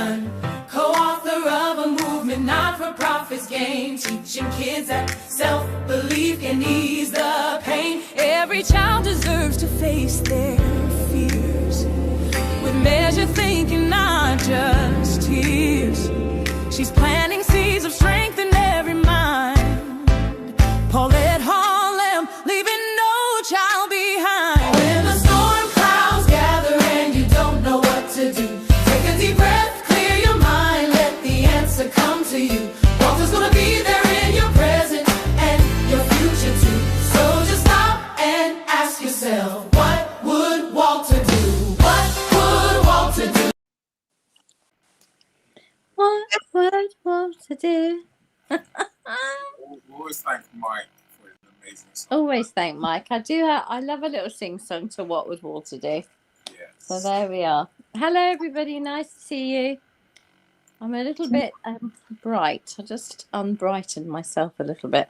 Foundation, co-author of a movement not-for-profits game, teaching kids that self-belief can ease the pain. Every child deserves to face their fears with measured thinking, not just tears. She's planting seeds of strength in every mind. Paulette Harlem, leaving no child behind. When the storm clouds gather and you don't know what to do, take a deep breath, clear your mind, let the answer come to you. Walter's gonna be there in your present and your future too. So just stop and ask yourself, what would Walter do? What would Walter do? What would Walter do? We always thank Mike for his amazing song. Always thank Mike. I love a little sing song to What Would Walter Do. Yes. So there we are. Hello everybody, nice to see you. I'm a little bit bright. I just unbrightened myself a little bit.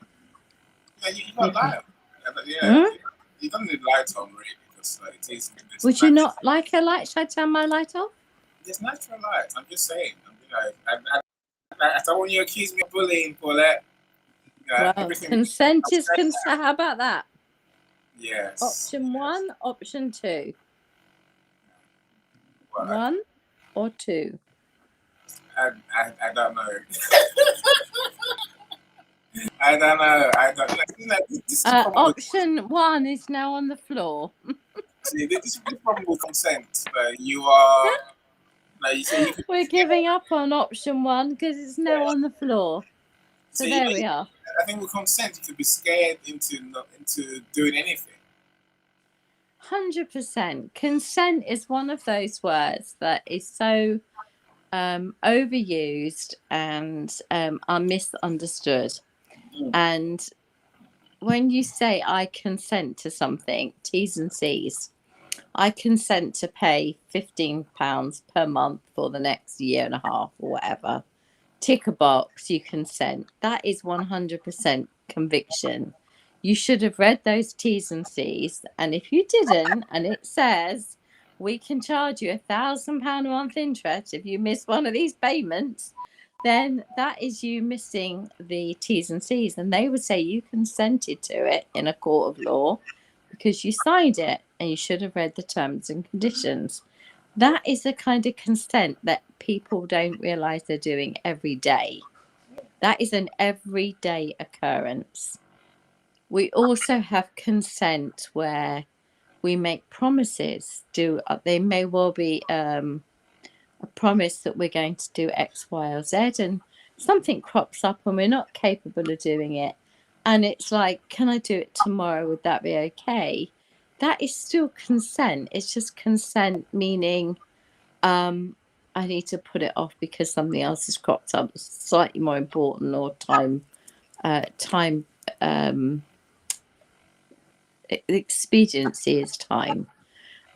Yeah, you got light on. Yeah, you don't need light on really because it is. Would you not like a light? Should I turn my light off? It's natural light. I'm just saying. I don't want you to accuse me of bullying, Paulette. Well, consent is consent. How about that? Yes. Option 1, option 2. Well, 1 or 2? I don't know. I don't know. Option 1 is now on the floor. See, this is the problem with consent. You are. Like you say, We're giving up on option 1 because it's now on the floor. So there we are. I think with consent, you could be scared into doing anything. 100%. Consent is one of those words that is so overused and are misunderstood. And when you say I consent to something, T's and C's. I consent to pay £15 per month for the next year and a half or whatever. Tick a box, you consent. That is 100% conviction. You should have read those T's and C's. And if you didn't, and it says we can charge you £1,000 a month interest if you miss one of these payments, then that is you missing the T's and C's. And they would say you consented to it in a court of law because you signed it and you should have read the terms and conditions. That is the kind of consent that people don't realize they're doing every day. That is an everyday occurrence. We also have consent where we make promises. They may well be a promise that we're going to do X, Y, or Z, and something crops up and we're not capable of doing it. And it's like, can I do it tomorrow? Would that be okay? That is still consent. It's just consent meaning I need to put it off because something else has cropped up slightly more important, or time expediency is time.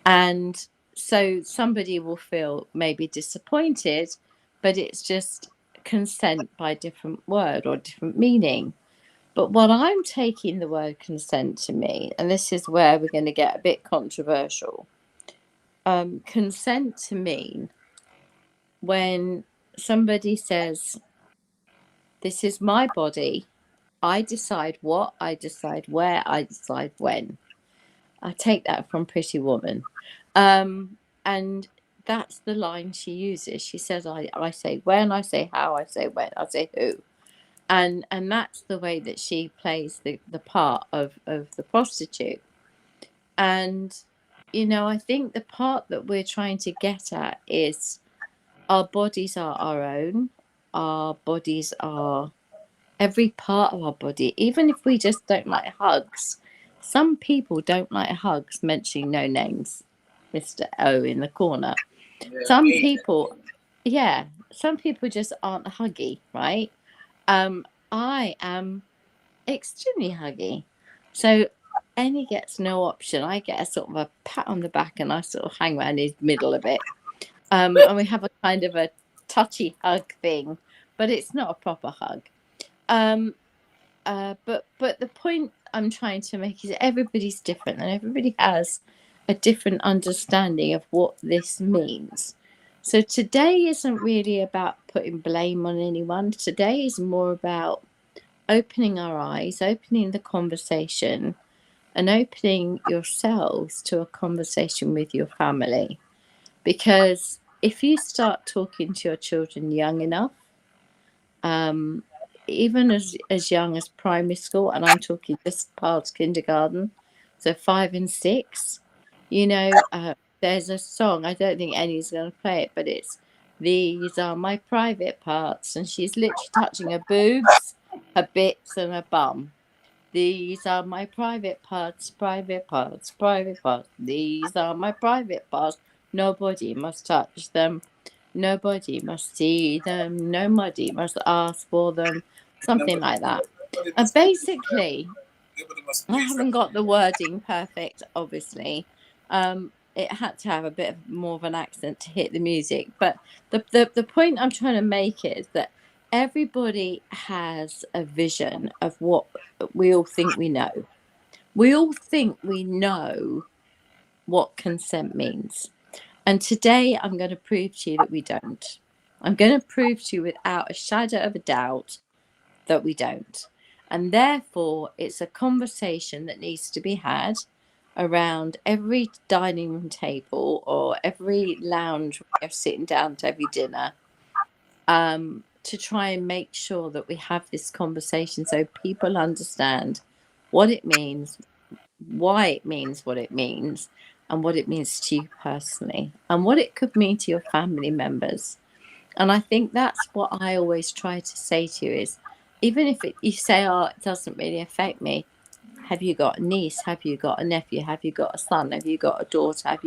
And so somebody will feel maybe disappointed, but it's just consent by different word or different meaning. But what I'm taking the word consent to mean, and this is where we're going to get a bit controversial, consent to mean when somebody says, this is my body, I decide what, I decide where, I decide when. I take that from Pretty Woman. And that's the line she uses. She says, I say when, I say how, I say when, I say who. And that's the way that she plays the part of the prostitute. And, you know, I think the part that we're trying to get at is our bodies are our own. Our bodies are every part of our body. Even if we just don't like hugs. Some people don't like hugs, mentioning no names. Mr. O in the corner. Yeah, some people just aren't huggy, right? I am extremely huggy. So Annie gets no option. I get a sort of a pat on the back and I sort of hang around his middle a bit. And we have a kind of a touchy hug thing, but it's not a proper hug. But the point I'm trying to make is everybody's different and everybody has a different understanding of what this means. So today isn't really about putting blame on anyone. Today is more about opening our eyes, opening the conversation, and opening yourselves to a conversation with your family. Because if you start talking to your children young enough, even as young as primary school, and I'm talking just past kindergarten, so 5 and 6, there's a song, I don't think Annie's going to play it, but it's "These are my private parts," and she's literally touching her boobs, her bits, and her bum. These are my private parts, private parts, private parts. These are my private parts. Nobody must touch them. Nobody must see them. Nobody must ask for them. Something like that. Nobody And must basically, nobody must I please them. haven't got the wording perfect, obviously. It had to have a bit of more of an accent to hit the music. But the point I'm trying to make is that everybody has a vision of what we all think we know. We all think we know what consent means. And today I'm going to prove to you that we don't. I'm going to prove to you without a shadow of a doubt that we don't. And therefore, it's a conversation that needs to be had around every dining room table or every lounge where you're sitting down to every dinner, to try and make sure that we have this conversation so people understand what it means, why it means what it means, and what it means to you personally, and what it could mean to your family members. And I think that's what I always try to say to you is, even if you say, oh, it doesn't really affect me, have you got a niece? Have you got a nephew? Have you got a son? Have you got a daughter? Have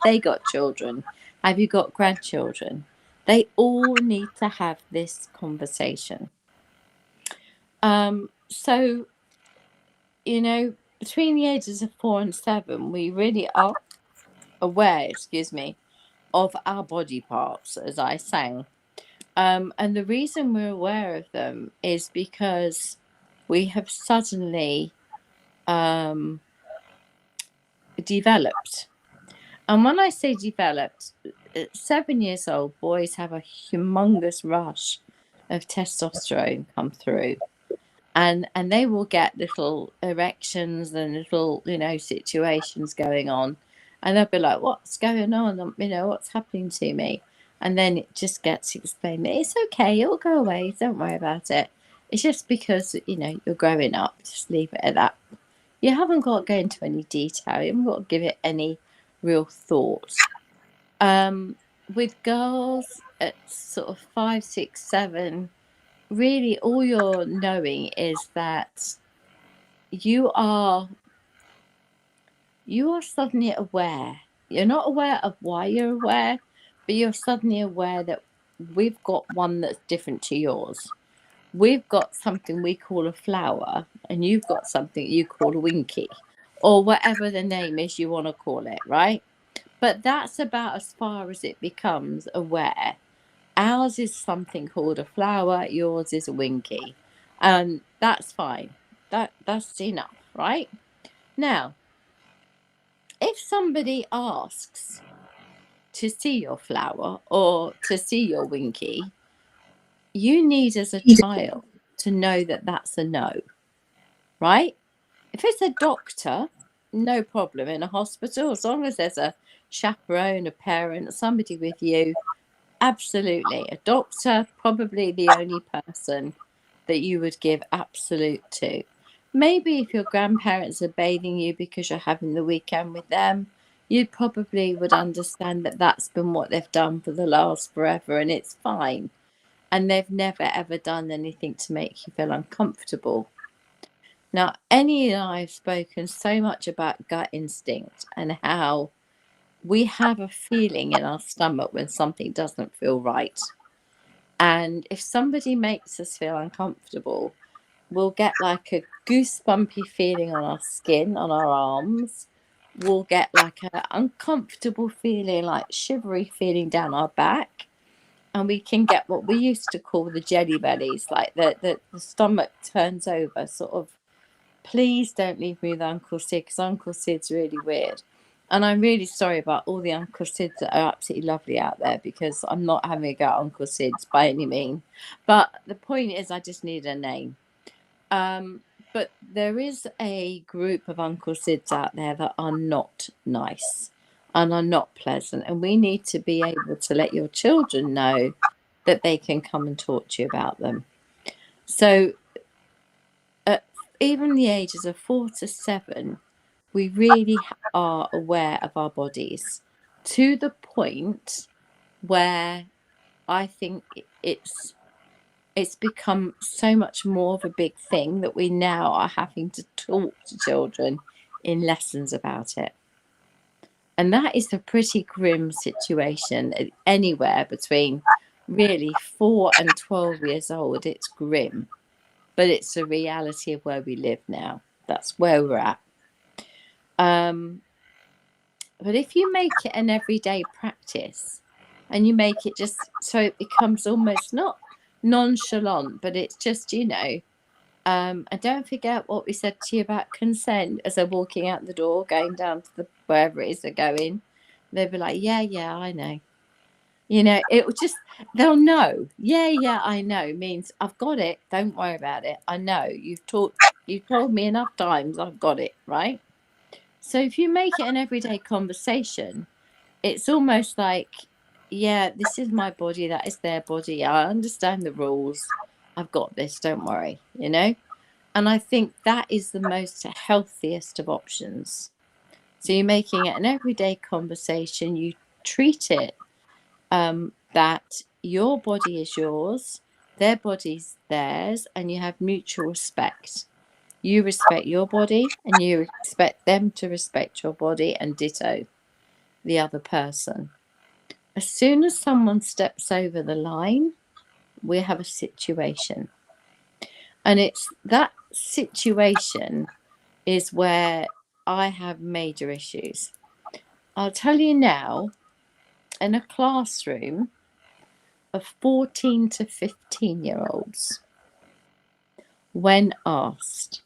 they got children? Have you got grandchildren? They all need to have this conversation. So, between the ages of 4 and 7, we really are aware, of our body parts, as I sang. And the reason we're aware of them is because we have suddenly developed. And when I say developed, at 7 years old, boys have a humongous rush of testosterone come through. And they will get little erections and little, situations going on. And they'll be like, what's going on? What's happening to me? And then it just gets explained. It's okay. It'll go away. Don't worry about it. It's just because, you're growing up. Just leave it at that. You haven't got to go into any detail. You haven't got to give it any real thought. With girls at sort of 5, 6, 7, really all you're knowing is that you are suddenly aware. You're not aware of why you're aware, but you're suddenly aware that we've got one that's different to yours. We've got something we call a flower, and you've got something you call a winky, or whatever the name is you want to call it, right? But that's about as far as it becomes aware. Ours is something called a flower, yours is a winky. And that's fine. That's enough, right? Now, if somebody asks to see your flower or to see your winky, you need as a child to know that that's a no, right? If it's a doctor, no problem. In a hospital, as long as there's a chaperone, a parent, somebody with you, absolutely. A doctor, probably the only person that you would give absolute to. Maybe if your grandparents are bathing you because you're having the weekend with them, you probably would understand that that's been what they've done for the last forever, and it's fine. And they've never ever done anything to make you feel uncomfortable. Now, Annie and I have spoken so much about gut instinct and how we have a feeling in our stomach when something doesn't feel right. And if somebody makes us feel uncomfortable, we'll get like a goosebumpy feeling on our skin, on our arms. We'll get like an uncomfortable feeling, like shivery feeling down our back. And we can get what we used to call the jelly bellies, like the stomach turns over, sort of, please don't leave me with Uncle Sid, because Uncle Sid's really weird. And I'm really sorry about all the Uncle Sids that are absolutely lovely out there, because I'm not having a go at Uncle Sids by any means. But the point is, I just need a name. But there is a group of Uncle Sids out there that are not nice and are not pleasant. And we need to be able to let your children know that they can come and talk to you about them. So at even the ages of 4 to 7, we really are aware of our bodies, to the point where I think it's become so much more of a big thing that we now are having to talk to children in lessons about it. And that is a pretty grim situation. Anywhere between really 4 and 12 years old, it's grim. But it's the reality of where we live now. That's where we're at. But if you make it an everyday practice, and you make it just so it becomes almost not nonchalant, but it's just, and don't forget what we said to you about consent as they're walking out the door, going down to the wherever it is they're going. They'll be like, yeah, I know. It will just, they'll know. Yeah, I know means I've got it. Don't worry about it. I know. You've told me enough times. I've got it, right? So if you make it an everyday conversation, it's almost like, yeah, this is my body. That is their body. I understand the rules. I've got this. Don't worry, And I think that is the most healthiest of options. So you're making it an everyday conversation. You treat it that your body is yours, their body's theirs, and you have mutual respect. You respect your body, and you expect them to respect your body, and ditto the other person. As soon as someone steps over the line, we have a situation. And it's that situation is where I have major issues. I'll tell you now, in a classroom of 14 to 15-year-olds, when asked,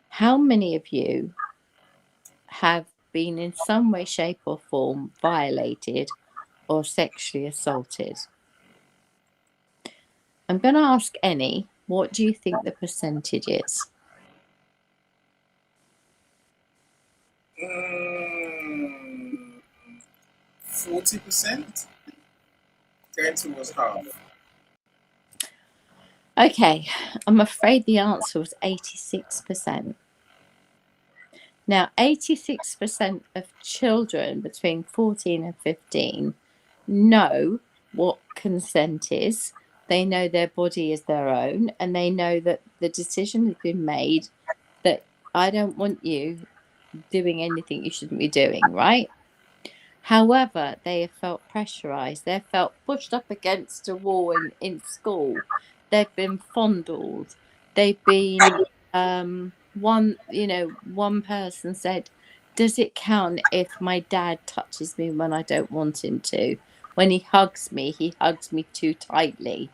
how many of you have been in some way, shape, or form violated or sexually assaulted? I'm going to ask any, what do you think the percentage is? 40%? Going towards half. Okay, I'm afraid the answer was 86%. Now, 86% of children between 14 and 15 know what consent is. They know their body is their own, and they know that the decision has been made that I don't want you doing anything you shouldn't be doing, right? However, they have felt pressurized. They've felt pushed up against a wall in school. They've been fondled. They've been one person said, does it count if my dad touches me when I don't want him to? When he hugs me too tightly.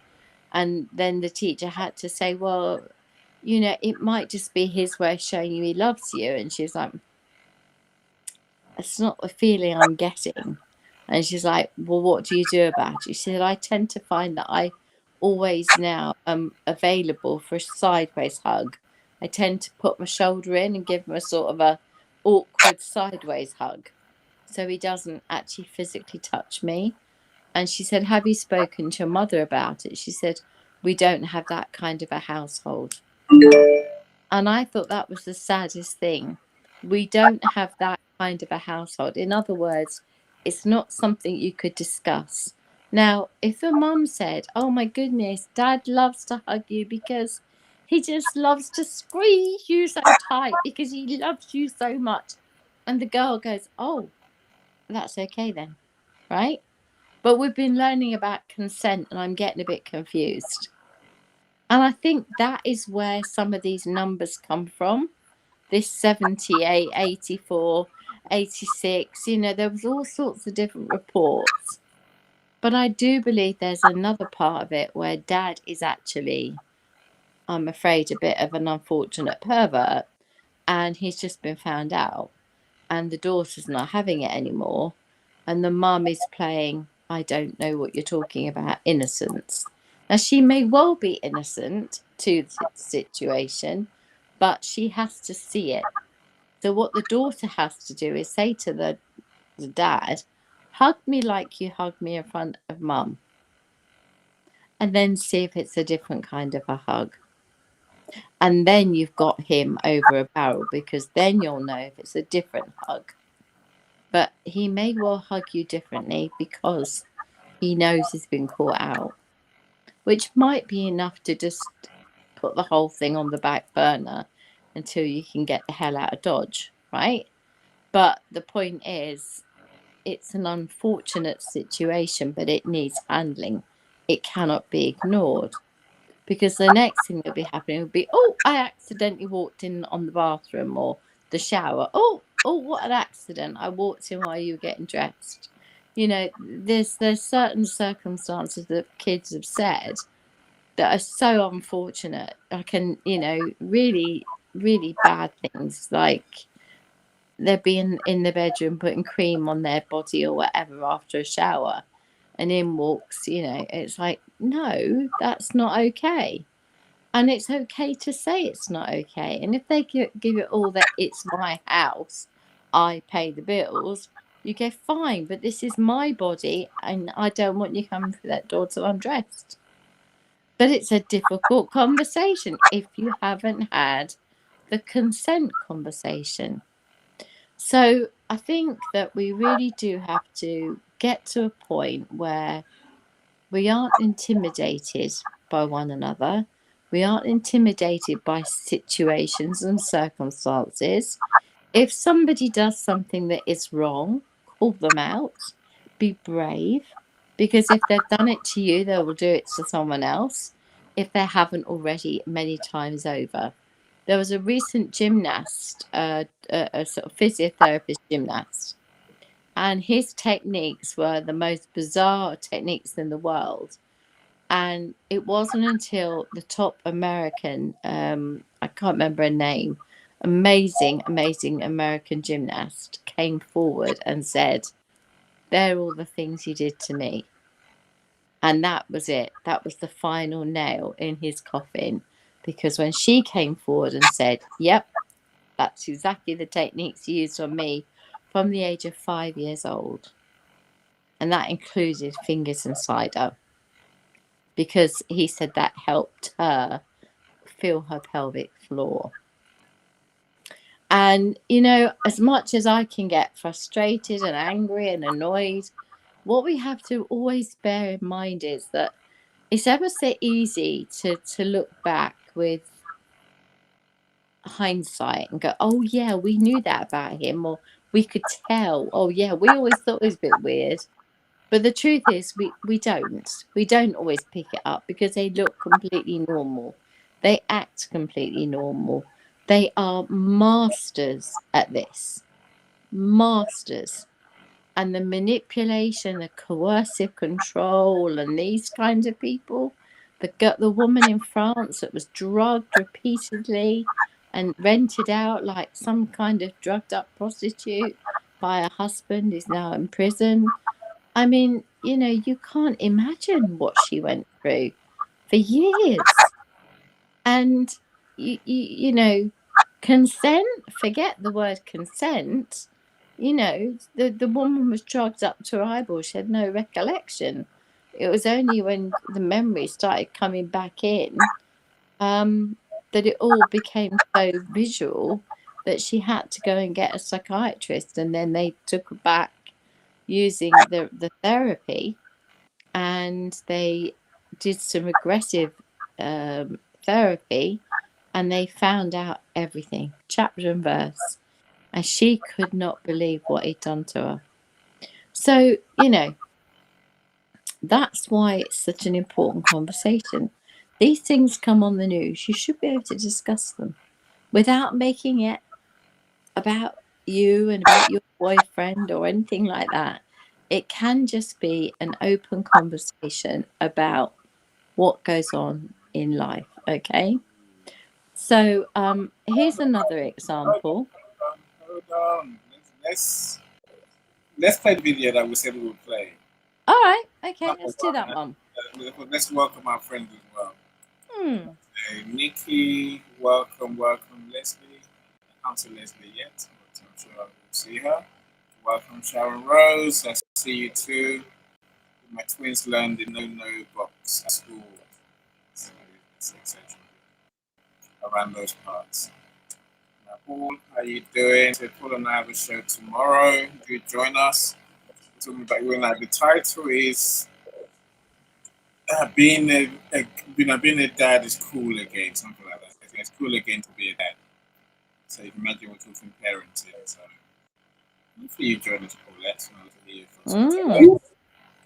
And then the teacher had to say, well, it might just be his way of showing you he loves you. And she's like, it's not the feeling I'm getting. And she's like, well, what do you do about it? She said, I tend to find that I always now am available for a sideways hug. I tend to put my shoulder in and give him a sort of a awkward sideways hug, so he doesn't actually physically touch me. And she said, have you spoken to your mother about it? She said, we don't have that kind of a household. And I thought that was the saddest thing. We don't have that kind of a household. In other words, it's not something you could discuss. Now, if a mum said, oh my goodness, dad loves to hug you because he just loves to squeeze you so tight because he loves you so much. And the girl goes, oh, that's okay then, right? But we've been learning about consent, and I'm getting a bit confused. And I think that is where some of these numbers come from. This 78, 84, 86, there was all sorts of different reports. But I do believe there's another part of it where dad is actually, I'm afraid, a bit of an unfortunate pervert, and he's just been found out. and the daughter's not having it anymore, and the mum is playing, I don't know what you're talking about, innocence. Now, she may well be innocent to the situation, but she has to see it. So what the daughter has to do is say to the dad, hug me like you hug me in front of mum, and then see if it's a different kind of a hug. And then you've got him over a barrel, because then you'll know if it's a different hug. But he may well hug you differently because he knows he's been caught out, which might be enough to just put the whole thing on the back burner until you can get the hell out of Dodge, right? But the point is, it's an unfortunate situation, but it needs handling. It cannot be ignored, because the next thing that'll be happening will be, oh, I accidentally walked in on the bathroom or the shower. Oh, what an accident. I walked in while you were getting dressed. You know, there's certain circumstances that kids have said that are so unfortunate. I can, you know, really, really bad things, like they're being in the bedroom putting cream on their body or whatever after a shower, and in walks, you know, it's like, no, that's not okay. And it's okay to say it's not okay. And if they give it all that it's my house, I pay the bills, you go, fine, but this is my body and I don't want you coming through that door till I'm dressed. But it's a difficult conversation if you haven't had the consent conversation. So I think that we really do have to get to a point where we aren't intimidated by one another. We aren't intimidated by situations and circumstances. If somebody does something that is wrong, call them out. Be brave. Because if they've done it to you, they will do it to someone else, if they haven't already many times over. There was a recent gymnast, a sort of physiotherapist gymnast, and his techniques were the most bizarre techniques in the world. And it wasn't until the top American, I can't remember her name, amazing American gymnast, came forward and said, they're all the things you did to me. And that was it. That was the final nail in his coffin. Because when she came forward and said, yep, that's exactly the techniques you used on me from the age of 5 years old. And that included fingers and cider. Because he said that helped her feel her pelvic floor. And, you know, as much as I can get frustrated and angry and annoyed, what we have to always bear in mind is that it's ever so easy to look back with hindsight and go, oh, yeah, we knew that about him, or we could tell, oh, yeah, we always thought it was a bit weird. But the truth is, we don't always pick it up, because they look completely normal. They act completely normal. They are masters at this. Masters. And the manipulation, the coercive control, and these kinds of people. The woman in France that was drugged repeatedly and rented out like some kind of drugged up prostitute by her husband, is now in prison. I mean, you know, you can't imagine what she went through for years. And, you know, consent, forget the word consent. You know, the woman was drugged up to her eyeballs. She had no recollection. It was only when the memory started coming back in that it all became so visual that she had to go and get a psychiatrist. And then they took her back using the therapy, and they did some regressive therapy, and they found out everything, chapter and verse, and she could not believe what he'd done to her. So, you know, that's why it's such an important conversation. These things come on the news. You should be able to discuss them without making it about you and about your boyfriend or anything like that. It can just be an open conversation about what goes on in life. Okay. So here's another example. Hold on. let's play the video that we said we would play. All right. Okay. Number Let's do that one, one. let's welcome our friends as well. Hmm. Nikki, welcome. Leslie, I can't see Leslie yet, but I'm sure I will see her. Welcome, Sharon Rose. I see you too. My twins learned the no box at school. So it's etc. Around those parts. Now, Paul, how you doing? So Paul and I have a show tomorrow. Do join us. Talking about the title is being a dad is cool again, something like that. It's cool again to be a dad. So you can imagine we're talking parenting. So hopefully you join us, Paul. Let's know to hear your thoughts.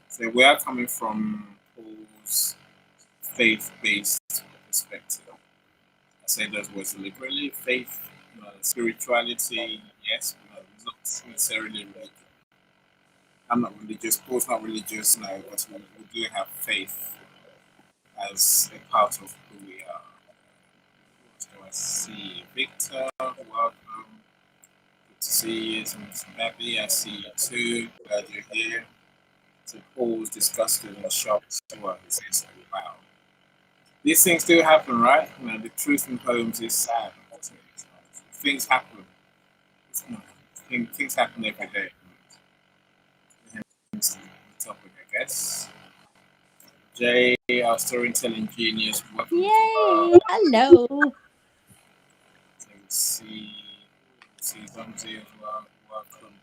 So we are coming from Paul's faith-based perspective. I say those words deliberately. Faith, spirituality, yes, but not necessarily religion. I'm not religious. Paul's not religious, no, but we do have faith as a part of who we are. So I see Victor, welcome. Good to see you. Miss Baby, I see you too. Glad you're here. So Paul was disgusted and shocked. Well, he says, wow. These things do happen, right? The truth in poems is sad. Things happen. Things happen every day. Hence the topic, I guess. Jay, our storytelling genius. Welcome. Yay! Hello. See Zomzi as well. Welcome.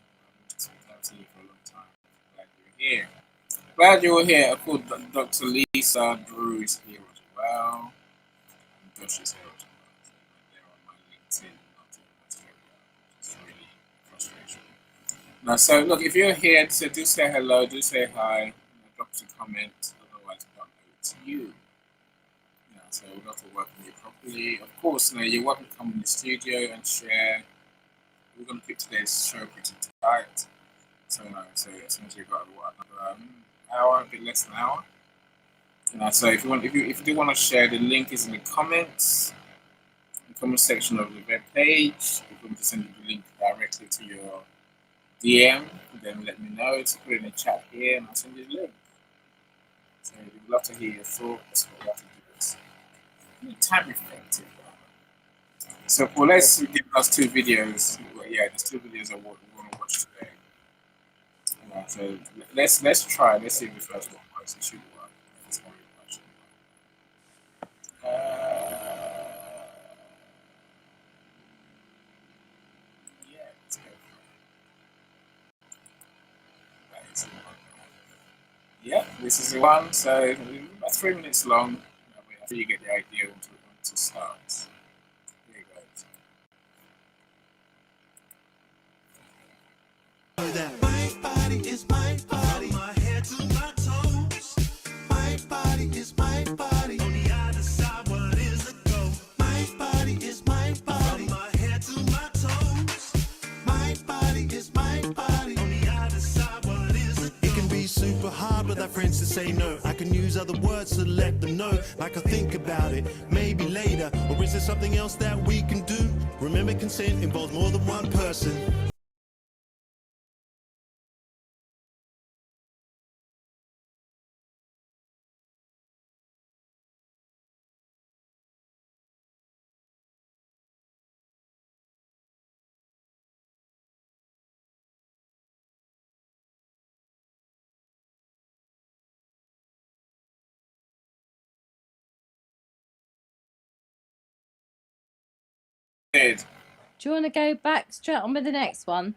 I've seen you for a long time. Glad you're here. Glad you're here. Of course, Dr. Lisa Drew is here as well. And Josh is here as well. They're on my LinkedIn, not in Australia. It's really frustration. Now, so look, if you're here, so do say hello, do say hi, drop us a comment. Otherwise, I'll know it's you. So we've got to welcome you properly. Of course, you're welcome to come in the studio and share. We're going to keep today's show pretty tight. So as soon as we've got another hour, a bit less than an hour. So if you do want to share, the link is in the comments, in the comment section of the web page. If you want to send the link directly to your DM, then let me know. So put it in the chat here, and I'll send you the link. So we'd love to hear your thoughts. We'd love to do this. Time effective. So Paul, let's give us two videos. Yeah, there's two videos I want to watch today. So let's try. Let's see if the first one works. It should work. It's very much. Yeah, let's go. Yeah, this is the one. So about 3 minutes long. After you get the idea when to start. Here it goes. My body is my body, my head to my toes. My body is my body. On the other side, what is the goal? My body is my body, from my head to my toes. My body is my body. On the other side, what is the goal? It can be super hard without friends to say no. I can use other words to let them know. Like I think about it, maybe later. Or is there something else that we can do? Remember, consent involves more than one person. Good. Do you want to go back straight on with the next one?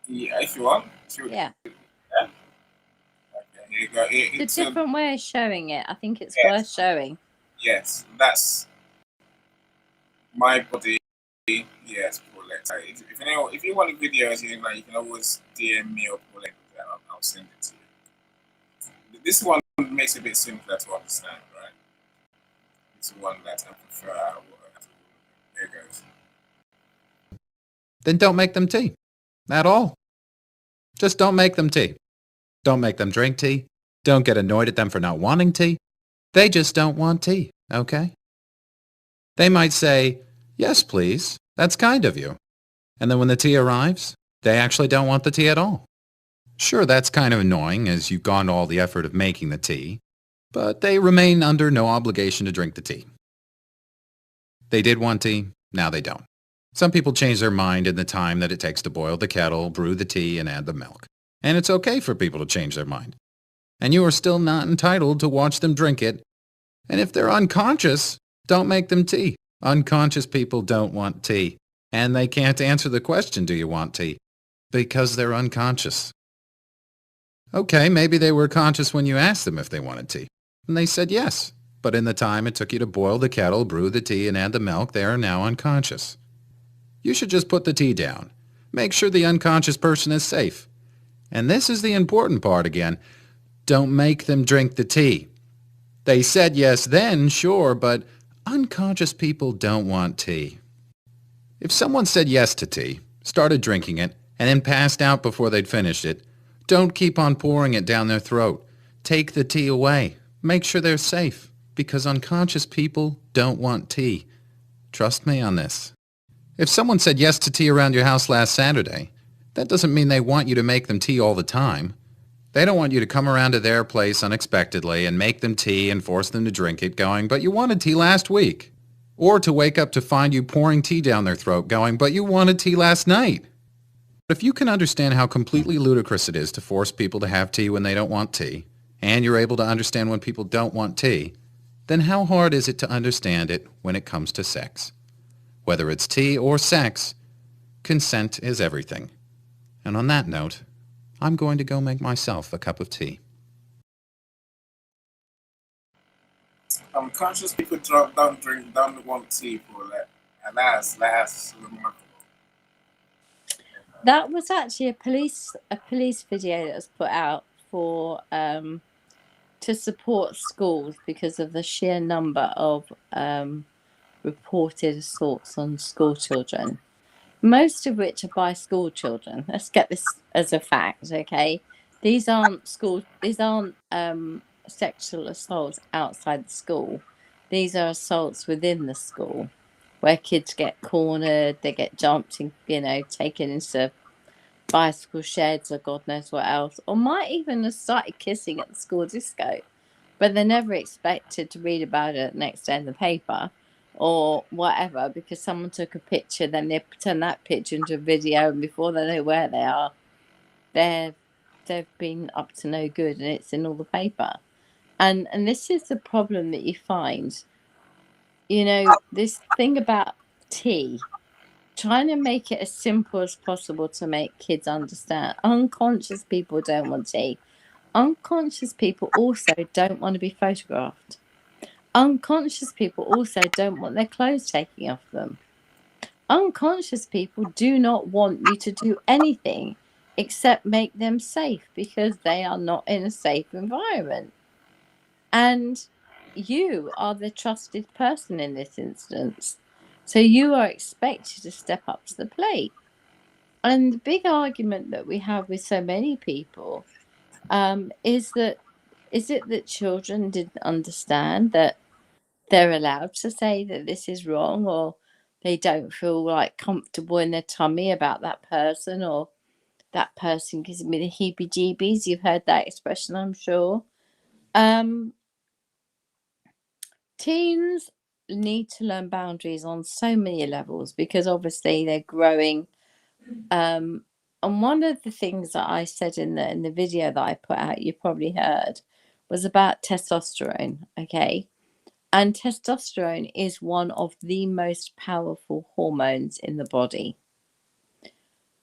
Yeah, if you want. Yeah. Okay, here you go. It's a different way of showing it. I think it's worth showing. Yes, that's my body. Yes, Paulette. If you want videos, you can always DM me or Paulette, and I'll send it to you. This one makes it a bit simpler to understand, right? It's one that I prefer. There it goes. Then don't make them tea. At all. Just don't make them tea. Don't make them drink tea. Don't get annoyed at them for not wanting tea. They just don't want tea, okay? They might say, yes, please. That's kind of you. And then when the tea arrives, they actually don't want the tea at all. Sure, that's kind of annoying as you've gone to all the effort of making the tea, but they remain under no obligation to drink the tea. They did want tea, now they don't. Some people change their mind in the time that it takes to boil the kettle, brew the tea, and add the milk. And it's okay for people to change their mind. And you are still not entitled to watch them drink it. And if they're unconscious, don't make them tea. Unconscious people don't want tea. And they can't answer the question, do you want tea? Because they're unconscious. Okay, maybe they were conscious when you asked them if they wanted tea. And they said yes. But in the time it took you to boil the kettle, brew the tea, and add the milk, they are now unconscious. You should just put the tea down. Make sure the unconscious person is safe. And this is the important part again. Don't make them drink the tea. They said yes then, sure, but unconscious people don't want tea. If someone said yes to tea, started drinking it, and then passed out before they'd finished it, don't keep on pouring it down their throat. Take the tea away. Make sure they're safe, because unconscious people don't want tea. Trust me on this. If someone said yes to tea around your house last Saturday, that doesn't mean they want you to make them tea all the time. They don't want you to come around to their place unexpectedly and make them tea and force them to drink it going, but you wanted tea last week. Or to wake up to find you pouring tea down their throat going, but you wanted tea last night. But if you can understand how completely ludicrous it is to force people to have tea when they don't want tea, and you're able to understand when people don't want tea, then how hard is it to understand it when it comes to sex? Whether it's tea or sex, consent is everything. And on that note, I'm going to go make myself a cup of tea. Conscious people don't want tea for that, and that's remarkable. That was actually a police video that was put out for to support schools because of the sheer number of reported assaults on school children, most of which are by school children. Let's get this as a fact, okay? These aren't sexual assaults outside the school. These are assaults within the school, where kids get cornered, they get jumped and, taken into bicycle sheds or God knows what else, or might even have started kissing at the school disco, but they're never expected to read about it next day in the paper or whatever, because someone took a picture, then they turn that picture into a video, and before they know where they are, they've been up to no good, and it's in all the paper. And this is the problem that you find, this thing about tea, trying to make it as simple as possible to make kids understand. Unconscious people don't want tea. Unconscious people also don't want to be photographed. Unconscious people also don't want their clothes taken off them. Unconscious people do not want you to do anything except make them safe, because they are not in a safe environment. And you are the trusted person in this instance. So you are expected to step up to the plate. And the big argument that we have with so many people is it that children didn't understand that they're allowed to say that this is wrong, or they don't feel like comfortable in their tummy about that person, or that person gives me the heebie-jeebies. You've heard that expression, I'm sure. Teens need to learn boundaries on so many levels, because obviously they're growing. And one of the things that I said in the video that I put out, you probably heard, was about testosterone. Okay. And testosterone is one of the most powerful hormones in the body.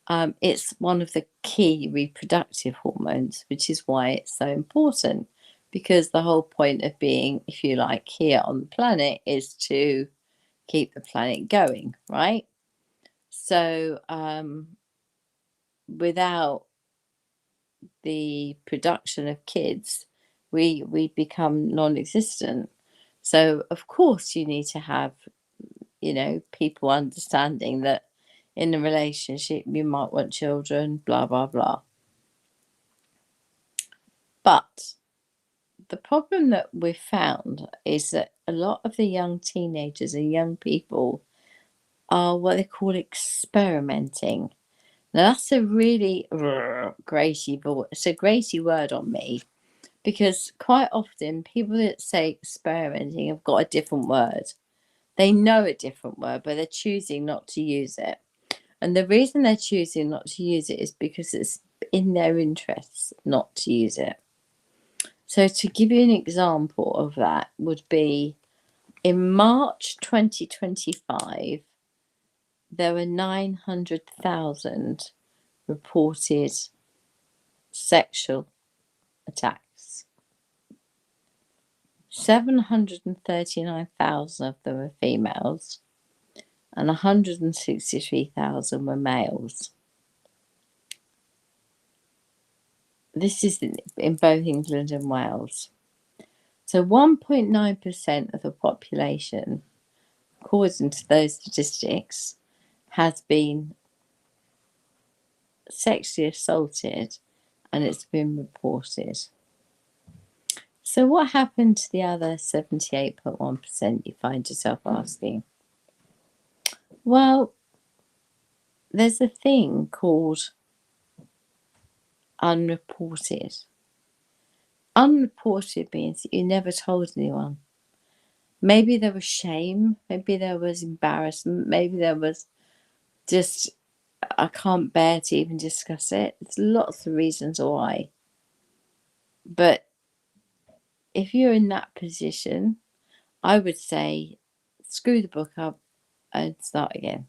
It's one of the key reproductive hormones, which is why it's so important, because the whole point of being, if you like, here on the planet is to keep the planet going, right? So without the production of kids, we become non-existent. So of course you need to have, people understanding that in a relationship you might want children, blah blah blah. But the problem that we've found is that a lot of the young teenagers and young people are what they call experimenting. Now that's a really Gracie word on me, because quite often people that say experimenting have got a different word. They know a different word, but they're choosing not to use it. And the reason they're choosing not to use it is because it's in their interests not to use it. So to give you an example of that would be in March 2025, there were 900,000 reported sexual attacks. 739,000 of them were females and 163,000 were males. This is in both England and Wales. So 1.9% of the population, according to those statistics, has been sexually assaulted and it's been reported. So what happened to the other 78.1%, you find yourself asking? Well, there's a thing called unreported. Unreported means you never told anyone. Maybe there was shame, maybe there was embarrassment, maybe there was just, I can't bear to even discuss it. There's lots of reasons why. But if you're in that position, I would say screw the book up and start again.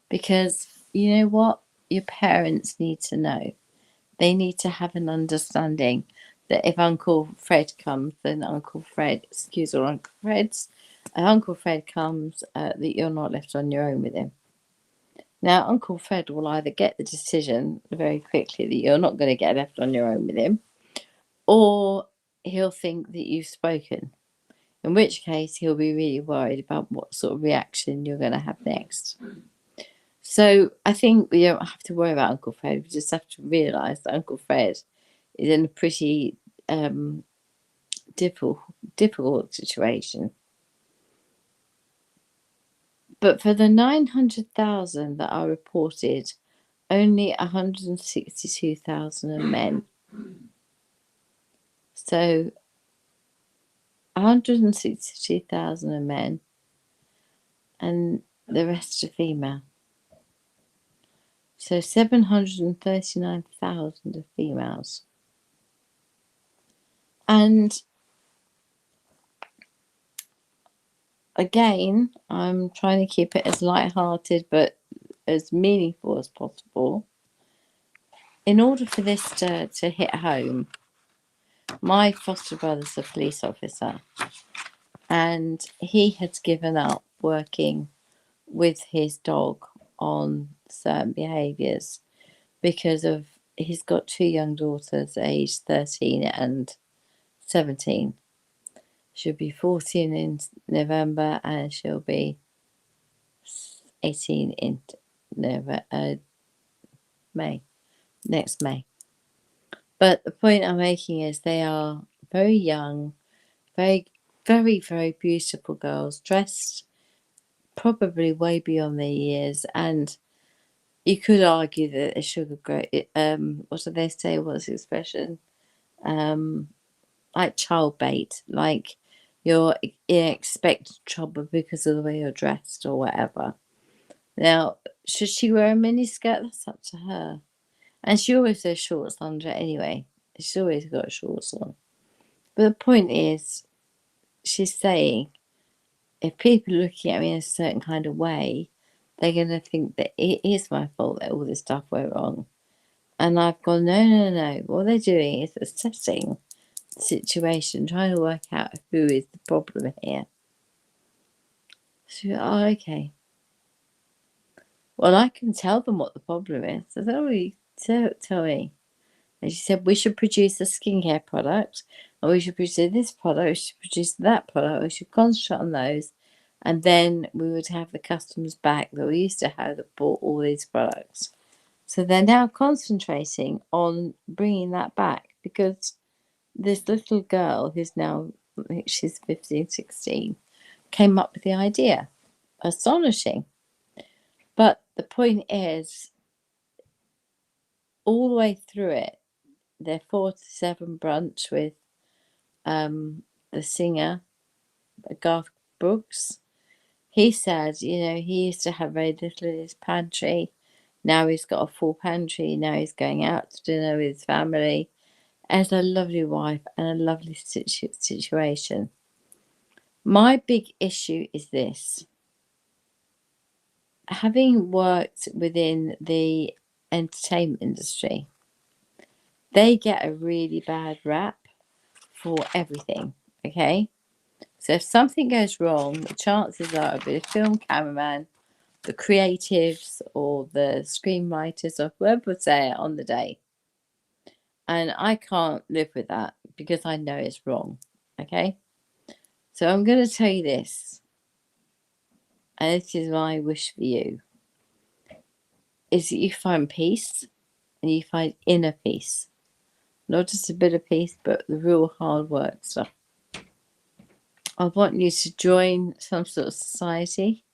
Because you know what? Your parents need to know. They need to have an understanding that if Uncle Fred comes, then Uncle Fred, excuse all Uncle Freds, Uncle Fred comes, that you're not left on your own with him. Now, Uncle Fred will either get the decision very quickly that you're not going to get left on your own with him, or he'll think that you've spoken, in which case he'll be really worried about what sort of reaction you're going to have next. So I think we don't have to worry about Uncle Fred. We just have to realise that Uncle Fred is in a pretty difficult situation. But for the 900,000 that are reported, only 162,000 are men. So 162,000 are men and the rest are female. So 739,000 are females. And again, I'm trying to keep it as light-hearted but as meaningful as possible. In order for this to hit home, my foster brother's a police officer, and he had given up working with his dog on certain behaviours because of he's got two young daughters aged 13 and 17. She'll be 14 in November and she'll be 18 in next May. But the point I'm making is they are very young, very, very, very beautiful girls, dressed probably way beyond their years, and you could argue that they what do they say? What's the expression? Like child bait, like you're in expected trouble because of the way you're dressed or whatever. Now, should she wear a mini skirt? That's up to her. And she always wears shorts under it anyway. She's always got shorts on. But the point is, she's saying, if people are looking at me in a certain kind of way, they're going to think that it is my fault that all this stuff went wrong. And I've gone, no. What they're doing is assessing the situation, trying to work out who is the problem here. So, okay. Well, I can tell them what the problem is. So they tell me. And she said, we should produce a skincare product, and we should produce this product, we should produce that product, we should concentrate on those, and then we would have the customers back that we used to have that bought all these products. So they're now concentrating on bringing that back, because this little girl who's now, I think she's 15, 16, came up with the idea. Astonishing. But the point is, all the way through it, their 4-7 brunch with the singer, Garth Brooks, he said, he used to have very little in his pantry. Now he's got a full pantry. Now he's going out to dinner with his family. Has a lovely wife and a lovely situation. My big issue is this. Having worked within the entertainment industry, they get a really bad rap for everything, okay? So if something goes wrong, the chances are it'll be the film cameraman, the creatives, or the screenwriters, or whoever would say it on the day. And I can't live with that because I know it's wrong, okay? So I'm going to tell you this, and this is my wish for you, is that you find peace and you find inner peace. Not just a bit of peace, but the real hard work stuff. I want you to join some sort of society,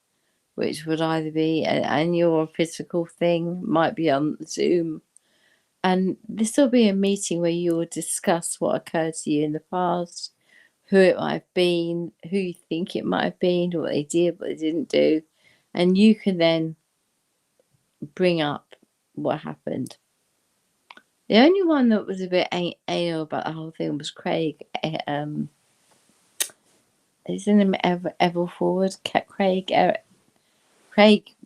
which would either be an annual or physical thing, might be on Zoom. And this will be a meeting where you will discuss what occurred to you in the past, who it might have been, who you think it might have been, what they did, what they didn't do. And you can then bring up what happened. The only one that was a bit anal about the whole thing was Craig. Isn't him ever forward? Craig,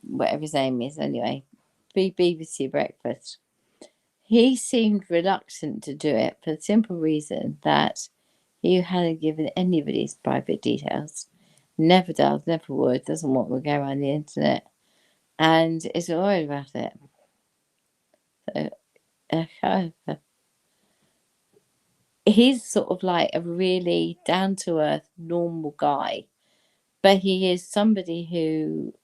whatever his name is, anyway. BBC Breakfast. He seemed reluctant to do it for the simple reason that he hadn't given anybody his private details. Never does, never would, doesn't want to go around the internet, and is worried about it. So, he's sort of like a really down-to-earth, normal guy, but he is somebody who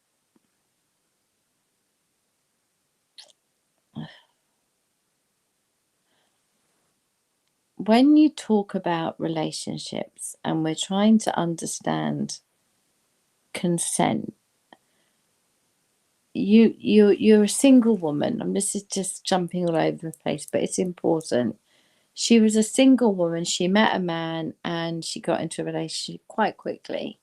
when you talk about relationships and we're trying to understand consent, you're a single woman, and this is just jumping all over the place, but it's important. She was a single woman. She met a man and she got into a relationship quite quickly.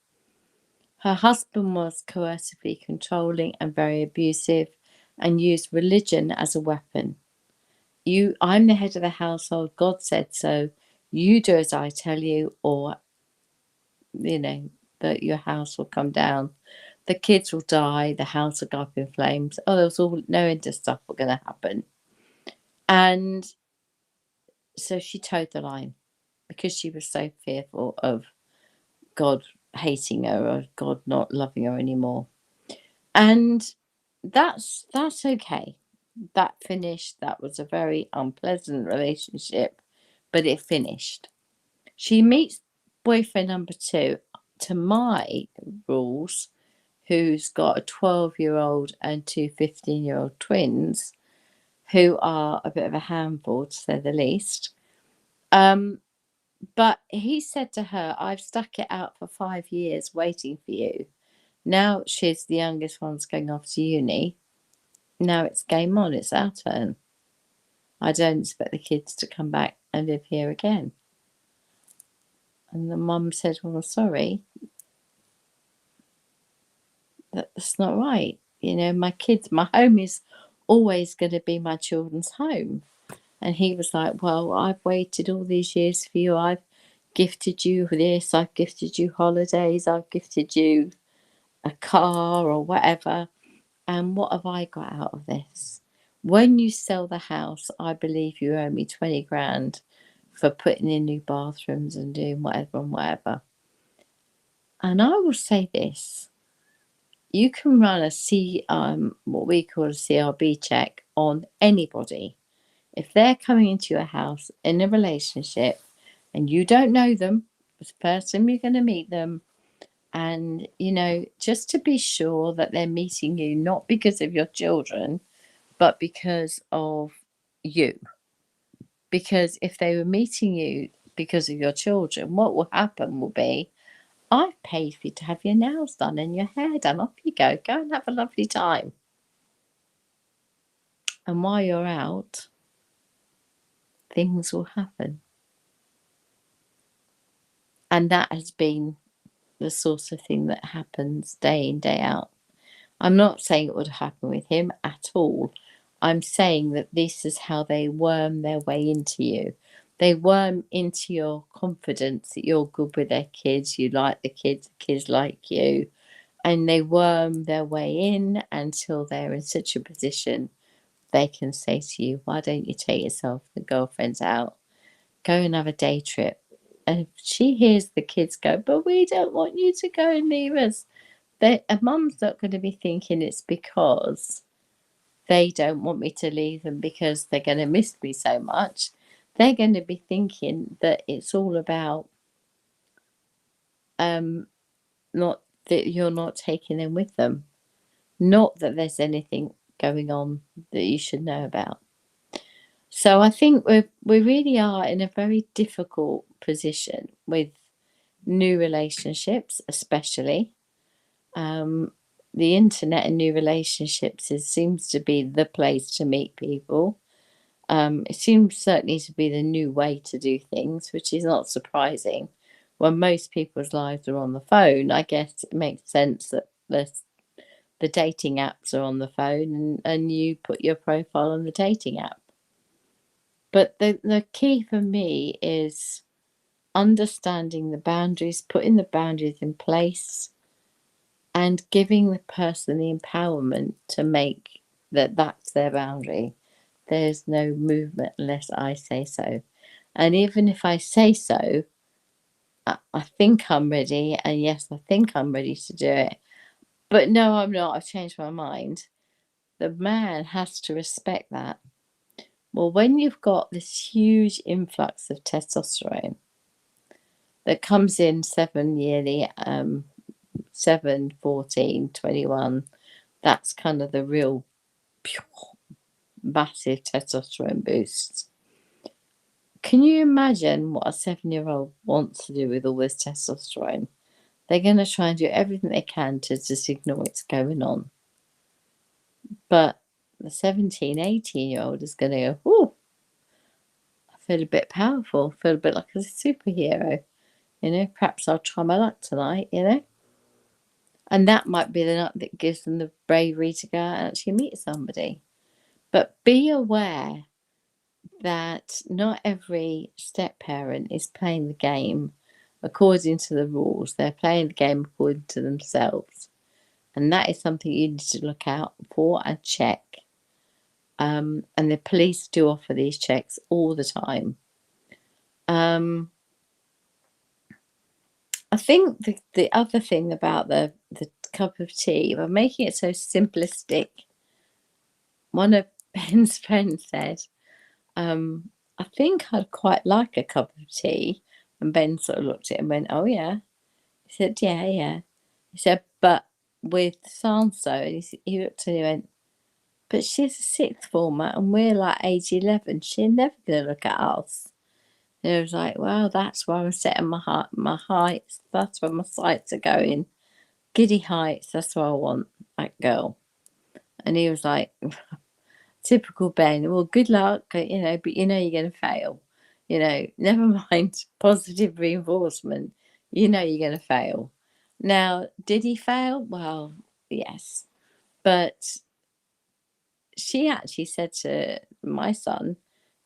Her husband was coercively controlling and very abusive and used religion as a weapon. I'm the head of the household. God said so. You do as I tell you, or, that your house will come down. The kids will die. The house will go up in flames. Oh, there was no end of stuff were going to happen. And so she towed the line because she was so fearful of God hating her or God not loving her anymore. And that's okay. That finished. That was a very unpleasant relationship, but it finished. She meets boyfriend number 2, to my rules, who's got a 12-year-old and 2 15-year-old twins, who are a bit of a handful, to say the least. But he said to her, I've stuck it out for 5 years waiting for you. Now she's the youngest one's going off to uni. Now it's game on. It's our turn. I don't expect the kids to come back and live here again. And the mum said, well, sorry. That's not right. My home is always going to be my children's home. And he was like, well, I've waited all these years for you. I've gifted you this. I've gifted you holidays. I've gifted you a car or whatever. And what have I got out of this? When you sell the house, I believe you owe me 20 grand for putting in new bathrooms and doing whatever and whatever. And I will say this. You can run what we call a CRB check on anybody. If they're coming into your house in a relationship and you don't know them, it's the first time you're going to meet them, and, just to be sure that they're meeting you not because of your children, but because of you. Because if they were meeting you because of your children, what will happen will be, I've paid for you to have your nails done and your hair done. Off you go. Go and have a lovely time. And while you're out, things will happen. And that has been the sort of thing that happens day in, day out. I'm not saying it would happen with him at all. I'm saying that this is how they worm their way into you. They worm into your confidence that you're good with their kids, you like the kids like you, and they worm their way in until they're in such a position they can say to you, why don't you take yourself and girlfriends out, go and have a day trip? And if she hears the kids go, but we don't want you to go and leave us, a mum's not going to be thinking it's because they don't want me to leave them because they're going to miss me so much. They're going to be thinking that it's all about not that you're not taking them with them, not that there's anything going on that you should know about. So I think we really are in a very difficult position with new relationships, especially. The internet and new relationships seems to be the place to meet people. It seems certainly to be the new way to do things, which is not surprising. When most people's lives are on the phone, I guess it makes sense that the dating apps are on the phone and you put your profile on the dating app. But the key for me is understanding the boundaries, putting the boundaries in place, and giving the person the empowerment to make that's their boundary. There's no movement unless I say so. And even if I say so, I think I'm ready. And yes, I think I'm ready to do it. But no, I'm not. I've changed my mind. The man has to respect that. Well, when you've got this huge influx of testosterone that comes in 7 yearly, 7, 14, 21, that's kind of the real massive testosterone boost. Can you imagine what a 7-year-old wants to do with all this testosterone? They're going to try and do everything they can to just ignore what's going on. But the 17, 18-year-old is going to go, oh, I feel a bit powerful, feel a bit like a superhero. Perhaps I'll try my luck tonight, And that might be the night that gives them the bravery to go and actually meet somebody. But be aware that not every step parent is playing the game according to the rules. They're playing the game according to themselves. And that is something you need to look out for and check. And the police do offer these checks all the time. I think the other thing about the cup of tea, by making it so simplistic, one of Ben's friends said, I think I'd quite like a cup of tea. And Ben sort of looked at him and went, oh, yeah. He said, yeah. He said, but with so-and-so. And he looked at him and went, but she's a sixth former and we're like age 11. She's never going to look at us. And I was like, well, that's where I'm setting my heights. That's where my sights are going. Giddy heights, that's what I want, that girl. And he was like, typical Ben, well, good luck, but you're going to fail. Never mind positive reinforcement. You're going to fail. Now, did he fail? Well, yes. But she actually said to my son,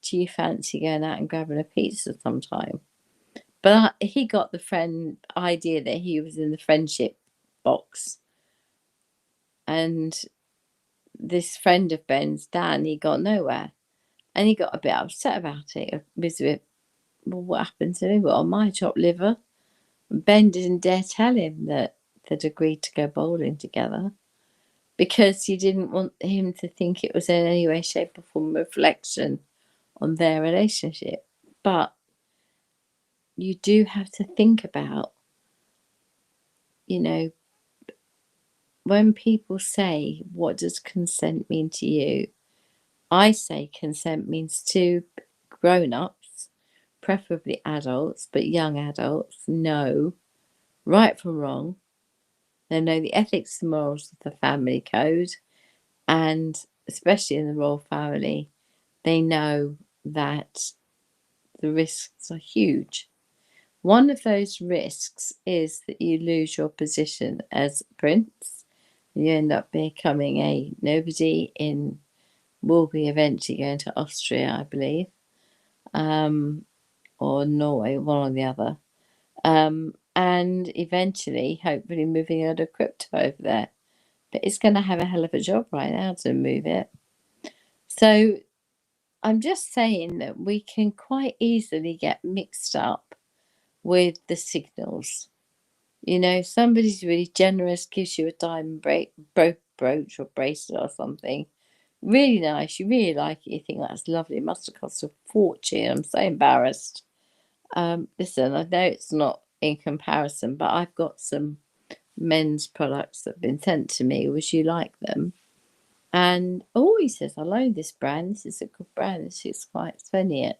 do you fancy going out and grabbing a pizza sometime? But he got the friend idea that he was in the friendship box. And this friend of Ben's, Dan, he got nowhere. And he got a bit upset about it. It was a bit, well, what happened to me? Well, on my chopped liver. Ben didn't dare tell him that they'd agreed to go bowling together because he didn't want him to think it was in any way, shape or form reflection on their relationship. But you do have to think about, when people say, what does consent mean to you? I say consent means two grown-ups, preferably adults, but young adults, know right from wrong. They know the ethics and morals of the family code, and especially in the royal family, they know that the risks are huge. One of those risks is that you lose your position as prince. You end up becoming a nobody will be eventually going to Austria, I believe, or Norway, one or the other. And eventually, hopefully, moving out of crypto over there. But it's going to have a hell of a job right now to move it. So I'm just saying that we can quite easily get mixed up with the signals. You know, somebody's really generous, gives you a diamond brooch or bracelet or something. Really nice. You really like it. You think that's lovely. It must have cost a fortune. I'm so embarrassed. Listen, I know it's not in comparison, but I've got some men's products that have been sent to me. Would you like them? And he says, I loan this brand. This is a good brand. This is quite funny at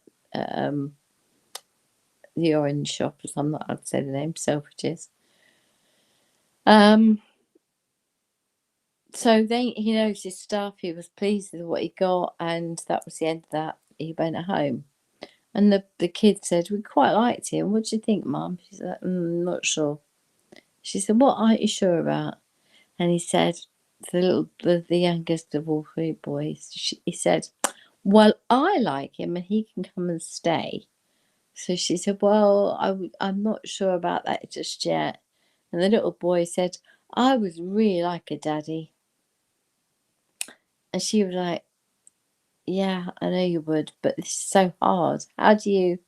the Orange Shop, or something. I'd say the name, Selfridges. So then he knows his stuff. He was pleased with what he got, and that was the end of that. He went home. And the kid said, we quite liked him. What do you think, Mum? She said, not sure. She said, what aren't you sure about? And he said, the youngest of all three boys, he said, well, I like him and he can come and stay. So she said, well, I'm not sure about that just yet. And the little boy said, I would really like a daddy. And she was like, yeah, I know you would, but this is so hard. How do you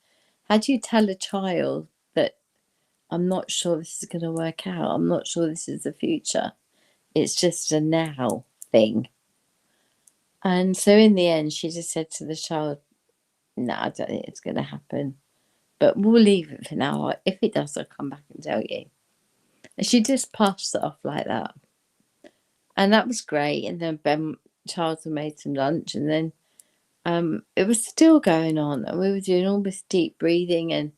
tell a child that I'm not sure this is going to work out? I'm not sure this is the future. It's just a now thing. And so in the end, she just said to the child, no, I don't think it's going to happen. But we'll leave it for now. If it does, I'll come back and tell you. And she just passed it off like that. And that was great. And then Charles made some lunch. And then it was still going on. And we were doing all this deep breathing and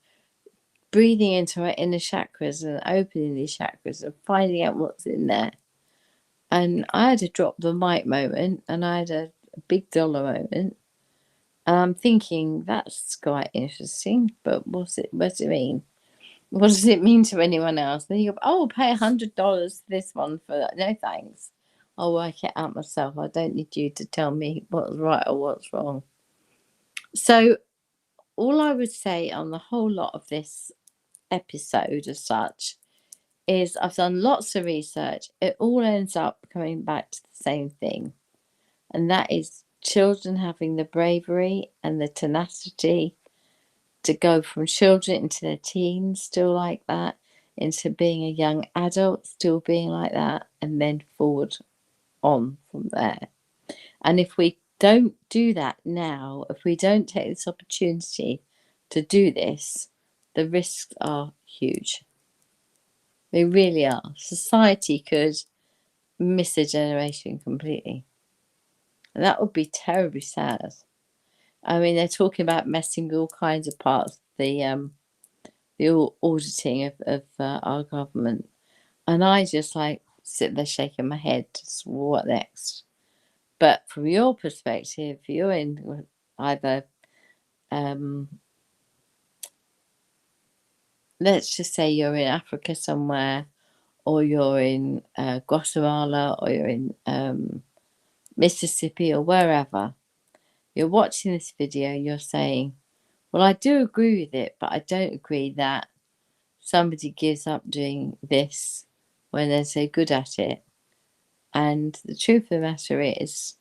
breathing into our inner chakras and opening these chakras and finding out what's in there. And I had a drop the mic moment and I had a big dollar moment. And I'm thinking, that's quite interesting, but what does it mean? What does it mean to anyone else? Then you go, oh, pay $100 to this one for that. No, thanks. I'll work it out myself. I don't need you to tell me what's right or what's wrong. So all I would say on the whole lot of this episode as such is I've done lots of research. It all ends up coming back to the same thing. And that is children having the bravery and the tenacity to go from children into their teens still like that, into being a young adult still being like that, and then forward on from there. And if we don't do that now, if we don't take this opportunity to do this, the risks are huge. They really are. Society could miss a generation completely. And that would be terribly sad. I mean, they're talking about messing with all kinds of parts of the auditing of our government. And I just sit there shaking my head, just what next? But from your perspective, you're in either, let's just say you're in Africa somewhere, or you're in Guatemala, or you're in Mississippi, or wherever. You're watching this video, you're saying, well, I do agree with it, but I don't agree that somebody gives up doing this when they're so good at it. And the truth of the matter is,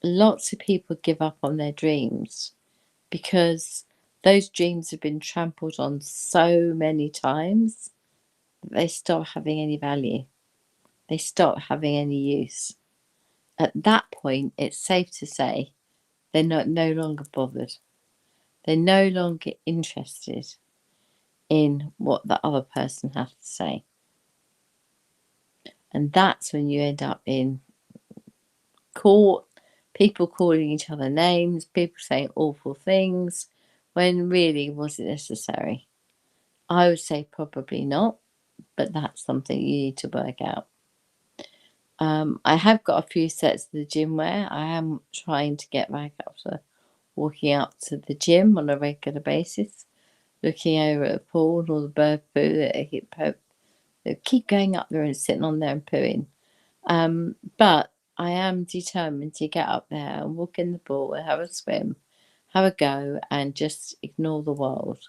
lots of people give up on their dreams because those dreams have been trampled on so many times that they stop having any value. They stop having any use. At that point, it's safe to say they're no longer bothered. They're no longer interested in what the other person has to say. And that's when you end up in court, people calling each other names, people saying awful things, when really was it necessary? I would say probably not, but that's something you need to work out. I have got a few sets of the gym wear. I am trying to get back up to walking up to the gym on a regular basis, looking over at the pool and all the bird poo that keep going up there and sitting on there and pooing. But I am determined to get up there and walk in the pool and have a swim, have a go, and just ignore the world.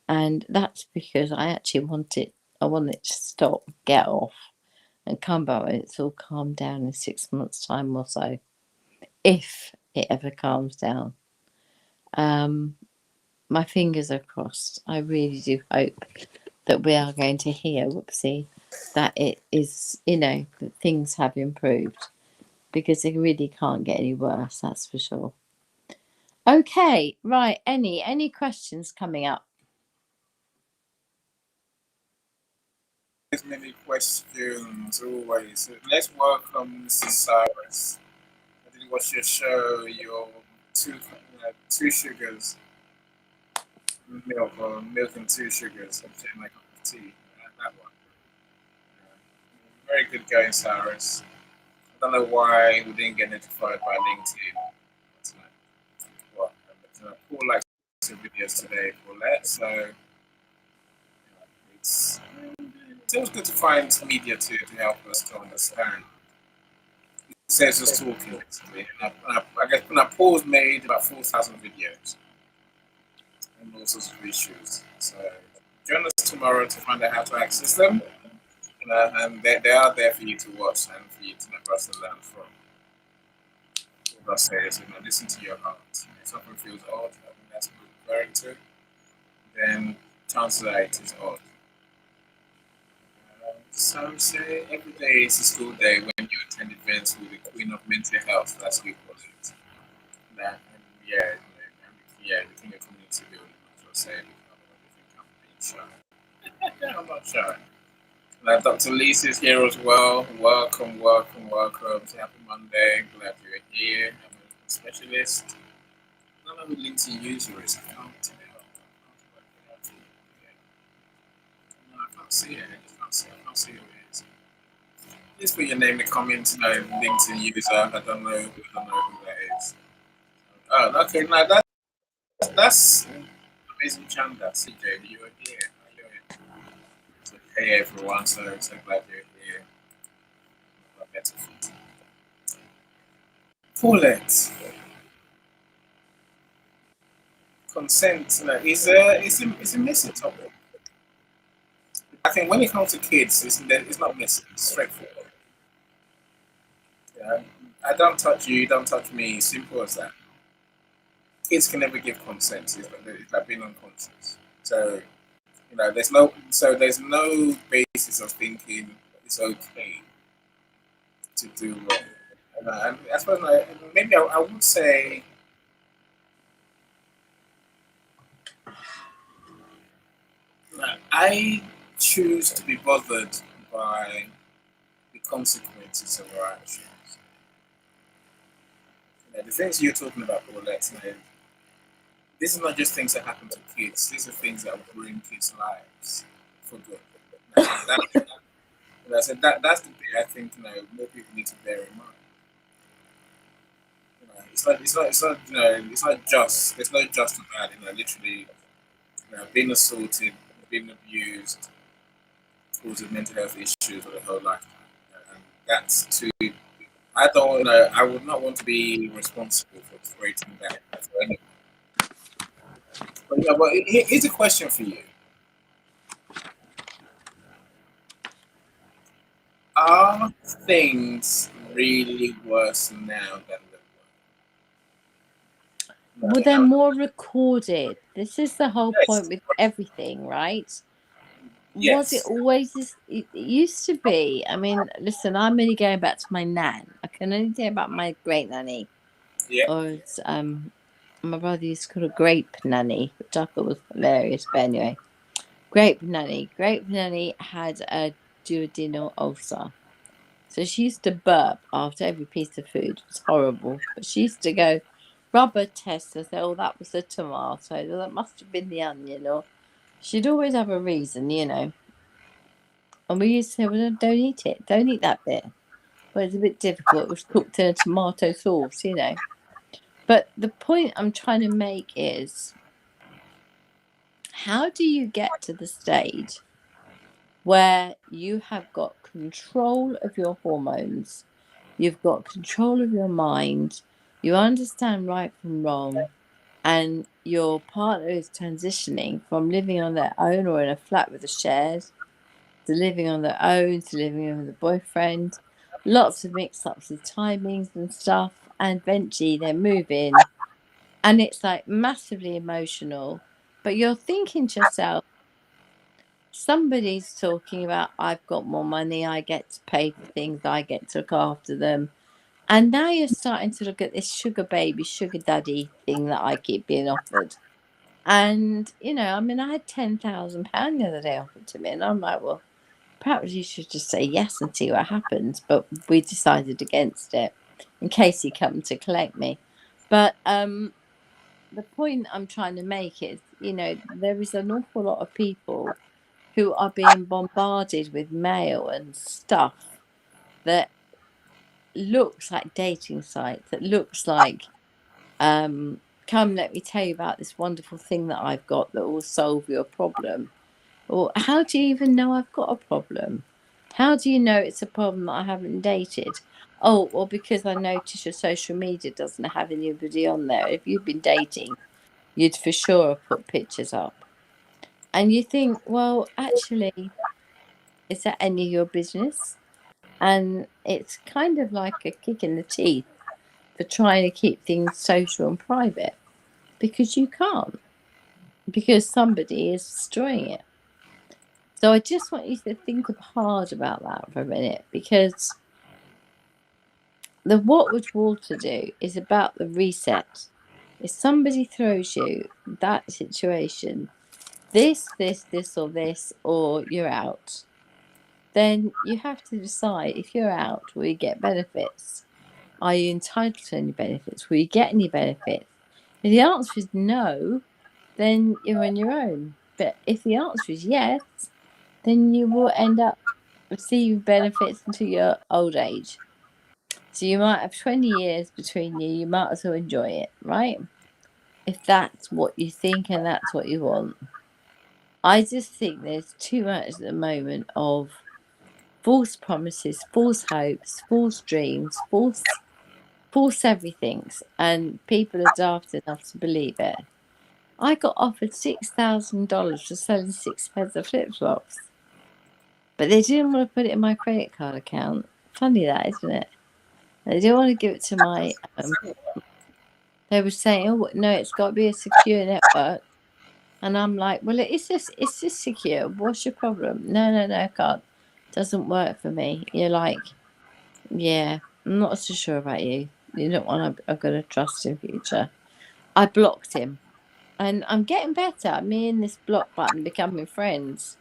And that's because I actually want it. I want it to stop, get off, and come back when it's all calmed down in 6 months' time or so, if it ever calms down. My fingers are crossed. I really do hope that we are going to hear, that it is, that things have improved, because it really can't get any worse, that's for sure. Okay, right, any questions coming up? There's many questions always. So let's welcome Mrs. Cyrus. I did watch your show, your two sugars milk, or milk and two sugars, and then my cup of tea. That one. Very good going, Cyrus. I don't know why we didn't get notified by LinkedIn. Paul likes some videos today, Paulette, so it's always good to find media to help us to understand. It saves us talking, basically. I guess when Paul's made about 4,000 videos on all sorts of issues. So join us tomorrow to find out how to access them. And they are there for you to watch and for you to learn from. All I say is, listen to your heart. If something feels odd, that's what you're referring to, then chances are it is odd. Some say every day is a school day when you attend events with the Queen of Mental Health, that's what we call it. The King of Community Building, that's what I say. I'm being shy. I'm not shy. Dr. Lisa is here as well. Welcome. Happy Monday. Glad you're here. I'm a specialist. I don't know who LinkedIn user is. I can't tell. No, I can't see it. I can't see who it is. Please put your name in the comments. LinkedIn user. I don't know who that is. Oh, okay. Now that's amazing Chanda. CJ, you're here. Hey everyone, so glad you're here. Paulette, consent is a messy topic. I think when it comes to kids, it's not messy, it's straightforward. Yeah, I don't touch you, you don't touch me, simple as that. Kids can never give consent, it's like being unconscious. So there's no basis of thinking it's okay to do wrong. And I suppose maybe I would say I choose to be bothered by the consequences of our actions. The things you're talking about, Paulette, this is not just things that happen to kids. These are things that ruin kids' lives for good. That's the bit I think more people need to bear in mind. It's not just. There's no just about it. Literally, being assaulted, being abused, causes mental health issues for the whole lifetime, and that's too. I don't know. I would not want to be responsible for creating that for anyone. But here's a question for you: are things really worse now than they were? Well, they're more recorded. This is the whole point with everything, right? Yes. Was it always this? It used to be. I mean, listen, I'm only going back to my nan. I can only tell about my great nanny. Yeah. Or my brother used to call her Grape Nanny, which I thought was hilarious. But anyway, Grape Nanny. Grape Nanny had a duodenal ulcer. So she used to burp after every piece of food. It was horrible. But she used to go, rubber test, and say, oh, that was the tomato. That must have been the onion. Or she'd always have a reason, And we used to say, well, don't eat it. Don't eat that bit. Well, it's a bit difficult. It was cooked in a tomato sauce, you know. But the point I'm trying to make is, how do you get to the stage where you have got control of your hormones, you've got control of your mind, you understand right from wrong, and your partner is transitioning from living on their own or in a flat with a shared to living on their own to living with a boyfriend, lots of mix-ups of timings and stuff, and eventually they move in, and it's like massively emotional, but you're thinking to yourself, somebody's talking about, I've got more money, I get to pay for things, I get to look after them. And now you're starting to look at this sugar baby, sugar daddy thing that I keep being offered. And, you know, I mean, I had £10,000 the other day offered to me, and I'm like, well, perhaps you should just say yes and see what happens. But we decided against it in case he come to collect me. But the point I'm trying to make is, you know, there is an awful lot of people who are being bombarded with mail and stuff that looks like dating sites, that looks like, come, let me tell you about this wonderful thing that I've got that will solve your problem. Or how do you even know I've got a problem? How do you know it's a problem that I haven't dated? Oh, well, because I notice your social media doesn't have anybody on there. If you've been dating, you'd for sure have put pictures up. And you think, well, actually, is that any of your business? And it's kind of like a kick in the teeth for trying to keep things social and private, because you can't, because somebody is destroying it. So I just want you to think hard about that for a minute, because the what would Walter do is about the reset. If somebody throws you that situation, this, or you're out, then you have to decide, if you're out, will you get benefits? Are you entitled to any benefits? Will you get any benefits? If the answer is no, then you're on your own. But if the answer is yes, then you will end up receiving benefits until your old age. So you might have 20 years between you. You might as well enjoy it, right? If that's what you think and that's what you want. I just think there's too much at the moment of false promises, false hopes, false dreams, false everythings, and people are daft enough to believe it. I got offered $6,000 for selling 6 pairs of flip-flops, but they didn't want to put it in my credit card account. Funny that, isn't it? They didn't want to give it to my they were saying, oh no, it's got to be a secure network. And I'm like, well, it's just secure. What's your problem? No, I can't. Doesn't work for me. You're like, yeah, I'm not so sure about you. You're not one I'm going to trust in future. I blocked him, and I'm getting better. Me and this block button becoming friends.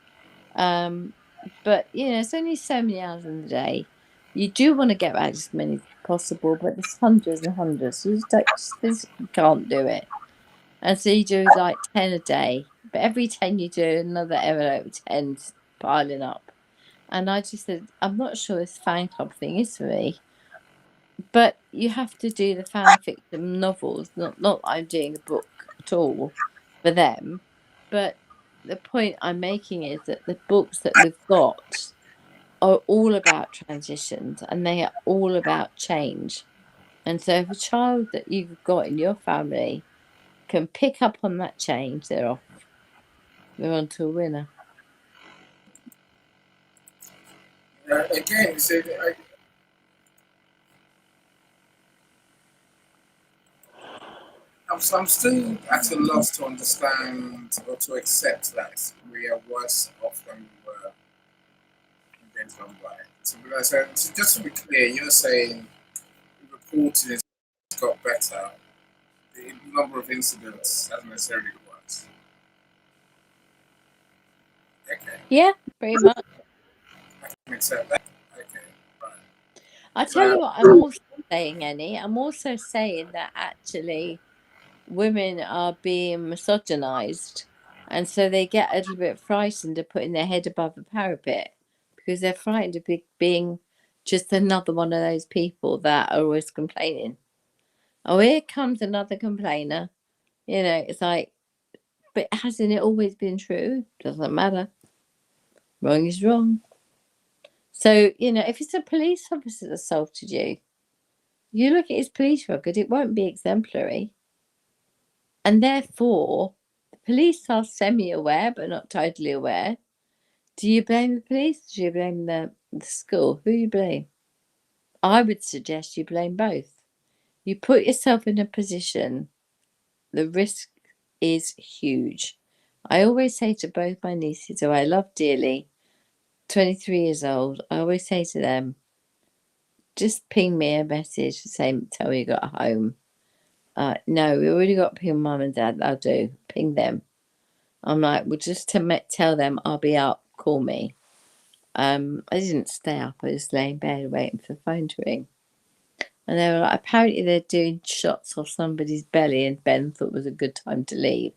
But you know, it's only so many hours in the day. You do want to get back as many as possible, but there's hundreds and hundreds. You just physically can't do it. And so you do like 10 a day, but every 10 you do, another envelope 10's piling up. And I just said, I'm not sure this fan club thing is for me. But you have to do the fan fiction novels. Not that I'm doing a book at all for them. But the point I'm making is that the books that we've got are all about transitions, and they are all about change. And so if a child that you've got in your family can pick up on that change, they're off. They're on to a winner. Again, so I'm still at a loss to understand or to accept that we are worse off than we were against by. So just to be clear, you're saying reporting has got better. The number of incidents hasn't necessarily got worse. Okay, Yeah, pretty much. I can accept that. Okay, right. I tell you what, I'm also saying, Annie, I'm also saying that actually women are being misogynized, and so they get a little bit frightened of putting their head above the parapet because they're frightened of being just another one of those people that are always complaining. Oh, here comes another complainer. You know, it's like, but hasn't it always been true? Doesn't matter. Wrong is wrong. So, you know, if it's a police officer that assaulted you, you look at his police record, it won't be exemplary. And therefore, the police are semi-aware, but not totally aware. Do you blame the police? Do you blame the school? Who you blame? I would suggest you blame both. You put yourself in a position, the risk is huge. I always say to both my nieces, who I love dearly, 23 years old, I always say to them, just ping me a message to say, tell me you got home. No, we already got ping mum and dad. I'll do. Ping them. I'm like, well, just to tell them I'll be up, call me. I didn't stay up. I just lay in bed waiting for the phone to ring. And they were like, apparently they're doing shots of somebody's belly, and Ben thought it was a good time to leave.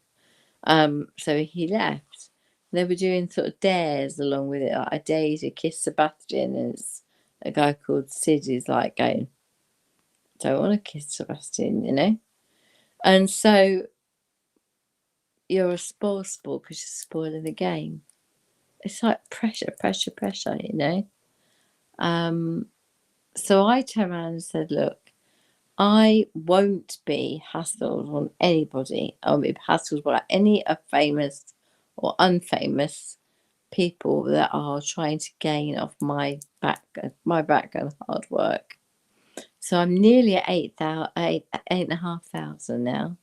So he left. They were doing sort of dares along with it. Like, I dare you to kiss Sebastian, and it's a guy called Sid who's like going, don't want to kiss Sebastian, you know? And so you're a spoil sport because you're spoiling the game. It's like pressure, you know? So I turned around and said, look, I won't be hassled on anybody. I'll be hassled by any famous or unfamous people that are trying to gain off my back and hard work. So I'm nearly at 8,500 now.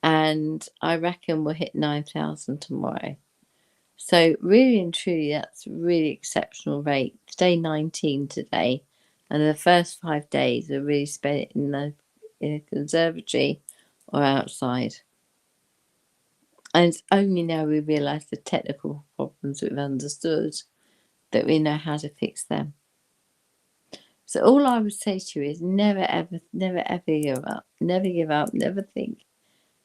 And I reckon we'll hit 9,000 tomorrow. So really and truly, that's a really exceptional rate. Day 19 today. And the first 5 days are really spent in a conservatory or outside. And it's only now we realise the technical problems we've understood that we know how to fix them. So all I would say to you is never, ever give up. Never give up. Never think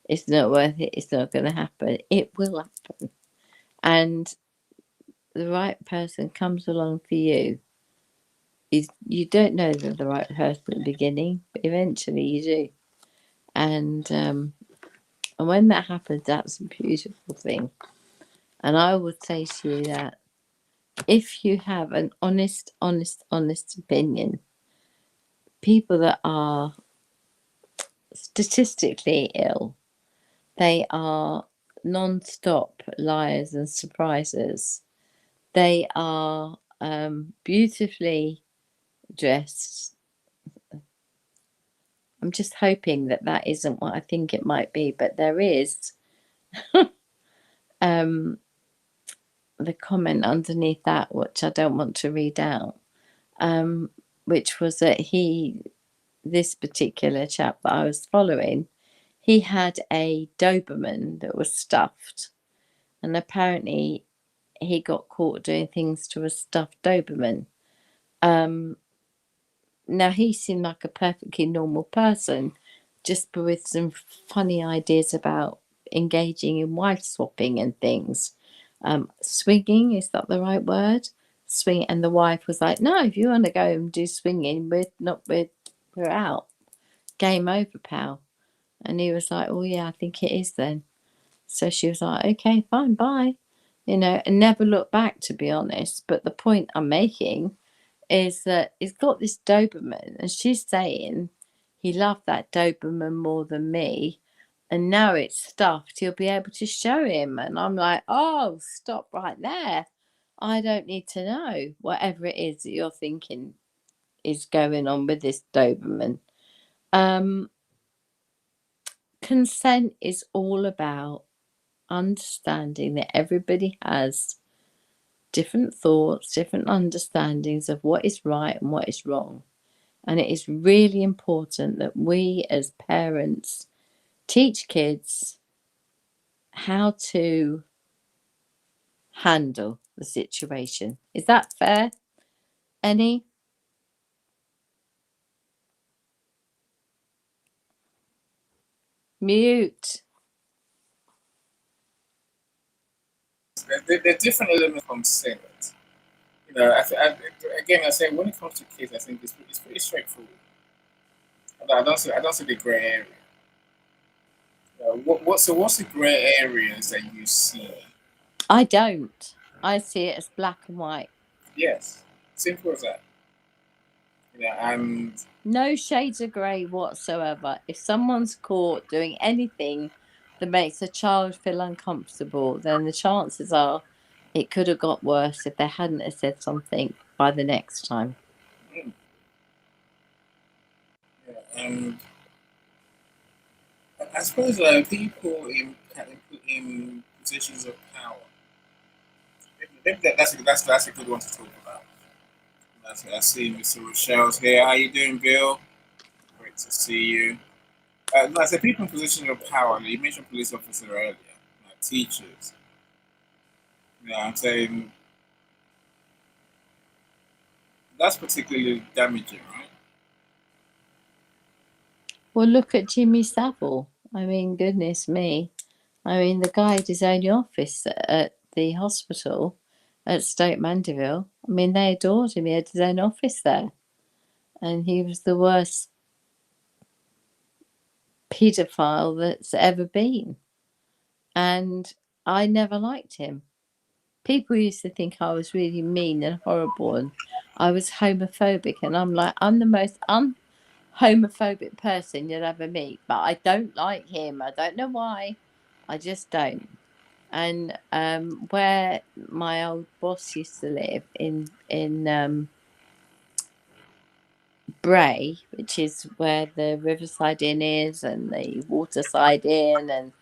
it's not worth it. It's not going to happen. It will happen. And the right person comes along for you. You don't know they're the right person at the beginning, but eventually you do. And when that happens, that's a beautiful thing. And I would say to you that if you have an honest opinion, people that are statistically ill, they are non-stop liars and surprisers. They are beautifully dressed. I'm just hoping that that isn't what I think it might be, but there is the comment underneath that, which I don't want to read out, which was that this particular chap that I was following, he had a Doberman that was stuffed, and apparently he got caught doing things to a stuffed Doberman. Now he seemed like a perfectly normal person, just with some funny ideas about engaging in wife swapping and things. Swinging, is that the right word? Swing, and the wife was like, "No, if you want to go and do swinging, we're out. Game over, pal." And he was like, "Oh yeah, I think it is then." So she was like, "Okay, fine, bye." You know, and never looked back, to be honest. But the point I'm making is that he's got this Doberman, and she's saying he loved that Doberman more than me, and now it's stuffed, he'll be able to show him. And I'm like, oh, stop right there. I don't need to know whatever it is that you're thinking is going on with this Doberman. Consent is all about understanding that everybody has different thoughts, different understandings of what is right and what is wrong. And it is really important that we as parents teach kids how to handle the situation. Is that fair? Any? Mute. There are different elements from consent. Again, I say when it comes to kids, I think it's pretty straightforward. I don't see the grey area. What's the grey areas that you see? I don't. I see it as black and white. Yes, simple as that. And No shades of grey whatsoever. If someone's caught doing anything that makes a child feel uncomfortable, then the chances are it could have got worse if they hadn't have said something by the next time. mm, and I suppose people in positions of power. Maybe that's a good one to talk about. I see Mr. Rochelle's here. How you doing, Bill? Great to see you. No, I said people in positions of power. You mentioned police officer earlier, teachers. I'm saying that's particularly damaging, right? Well, look at Jimmy Savile. I mean, goodness me. I mean, the guy had his own office at the hospital at Stoke Mandeville. I mean, they adored him. He had his own office there. And he was the worst paedophile that's ever been. And I never liked him. People used to think I was really mean and horrible and I was homophobic. And I'm like, I'm the most homophobic person you'll ever meet. But I don't like him. I don't know why. I just don't. And where my old boss used to live in Bray, which is where the Riverside Inn is, and the Waterside Inn,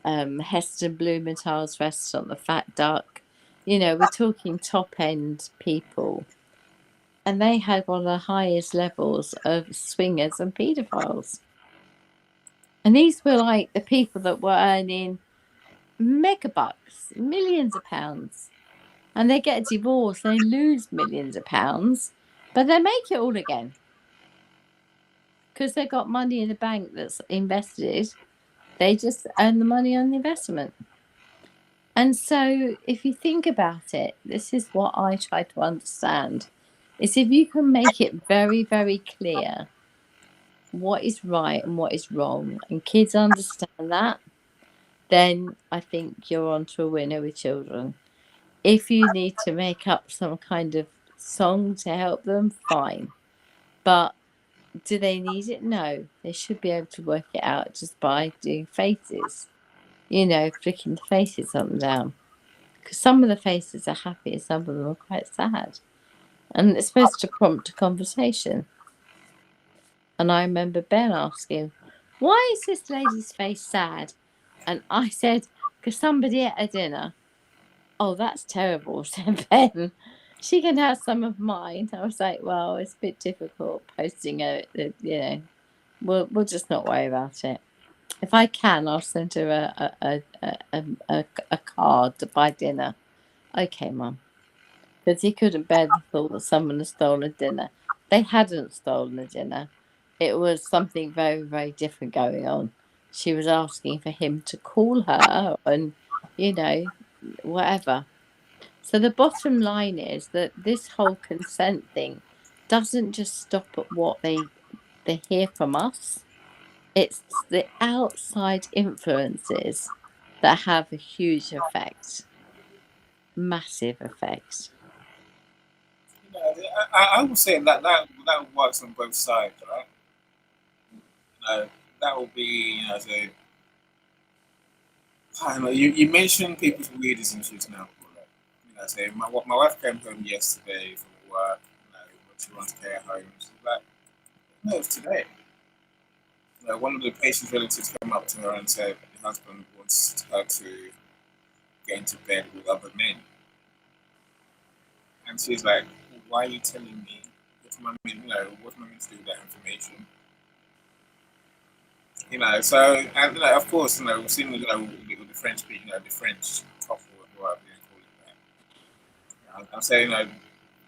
and Heston Blumenthal's restaurant, the Fat Duck. You know, we're talking top end people, and they had one of the highest levels of swingers and paedophiles. And these were like the people that were earning megabucks, millions of pounds. And they get a divorce, they lose millions of pounds, but they make it all again because they've got money in the bank that's invested. They just earn the money on the investment. And so if you think about it, this is what I try to understand, is if you can make it very, very clear what is right and what is wrong, and kids understand that, then I think you're onto a winner with children. If you need to make up some kind of song to help them, fine. But do they need it? No. They should be able to work it out just by doing faces, flicking the faces up and down. Because some of the faces are happy and some of them are quite sad. And it's supposed to prompt a conversation. And I remember Ben asking, why is this lady's face sad? And I said, because somebody ate her dinner. Oh, that's terrible, said Ben. She can have some of mine. I was like, well, it's a bit difficult posting it. We'll just not worry about it. If I can, I'll send her a card to buy dinner. Okay, Mum. Because he couldn't bear the thought that someone had stolen dinner. They hadn't stolen the dinner. It was something very, very different going on. She was asking for him to call her and, whatever. So the bottom line is that this whole consent thing doesn't just stop at what they hear from us. It's the outside influences that have a huge effect, massive effect. I would say that works on both sides, right? That will be, say, I don't know. You mentioned people's weird issues now. Say my wife came home yesterday from work. When she wants to stay at home. She's like, no, it's today. One of the patient's relatives came up to her and said the husband wants her to get into bed with other men. And she's like, why are you telling me? What's my meant to do with that information? So and of course, we've seen with the French people, the French couple or whatever you call it. I'm saying,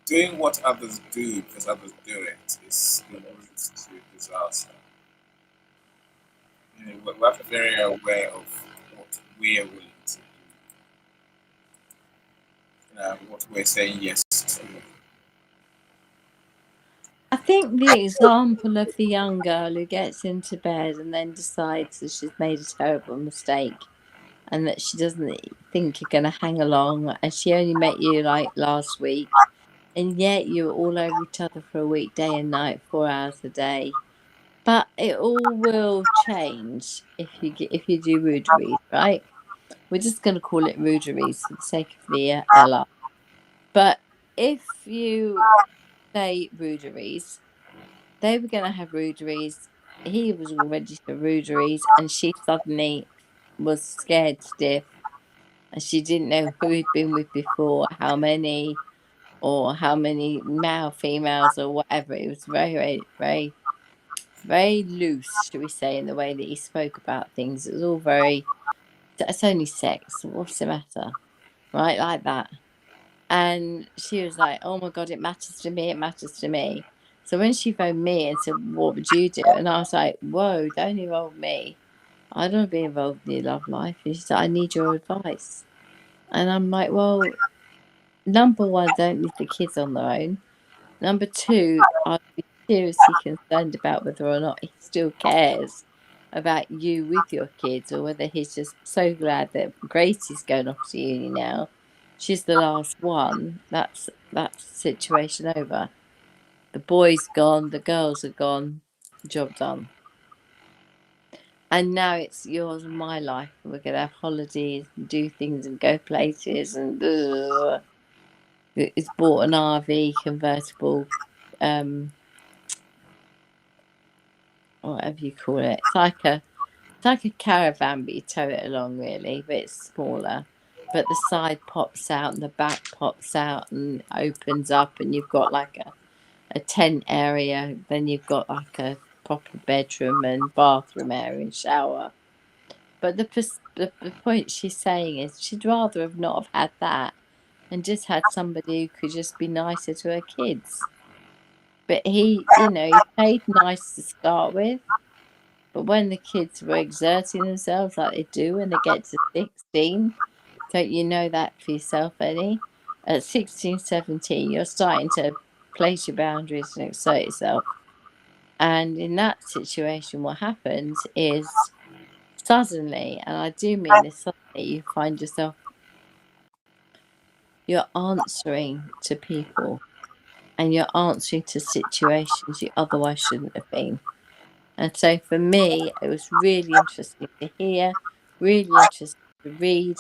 doing what others do because others do it is the route to disaster. We have to be very aware of what we are willing to do. What we're saying yes to. think the example of the young girl who gets into bed and then decides that she's made a terrible mistake and that she doesn't think you're going to hang along, and she only met you like last week, and yet you're all over each other for a week, day and night, 4 hours a day. But it all will change if you do ruderies, right? We're just going to call it ruderies for the sake of the LR. But if you say ruderies, they were going to have ruderies. He was all ready for ruderies, and she suddenly was scared stiff, and she didn't know who he'd been with before, how many, or how many male, females, or whatever. It was very, very, very, very loose, should we say, in the way that he spoke about things. It was all very, it's only sex. What's the matter? Right, like that. And she was like, oh my God, it matters to me. It matters to me. So when she phoned me and said, what would you do? And I was like, whoa, don't involve me. I don't want to be involved in your love life. And she said, I need your advice. And I'm like, well, number one, don't leave the kids on their own. Number two, I'd be seriously concerned about whether or not he still cares about you with your kids, or whether he's just so glad that Gracie's going off to uni now. She's the last one. That's situation over. The boys gone, the girls are gone, job done. And now it's yours and my life. We're gonna have holidays and do things and go places, and it's bought an RV convertible, whatever you call it. It's like a caravan, but you tow it along really, but it's smaller. But the side pops out and the back pops out and opens up, and you've got like a tent area. Then you've got like a proper bedroom and bathroom area and shower. But the point she's saying is she'd rather have not have had that and just had somebody who could just be nicer to her kids. But he played nice to start with. But when the kids were exerting themselves like they do when they get to 16, don't you know that for yourself, Eddie? At 16, 17, you're starting to place your boundaries and exert yourself. And in that situation, what happens is suddenly, and I do mean this suddenly, you find yourself, you're answering to people and you're answering to situations you otherwise shouldn't have been. And so for me, it was really interesting to hear, really interesting to read,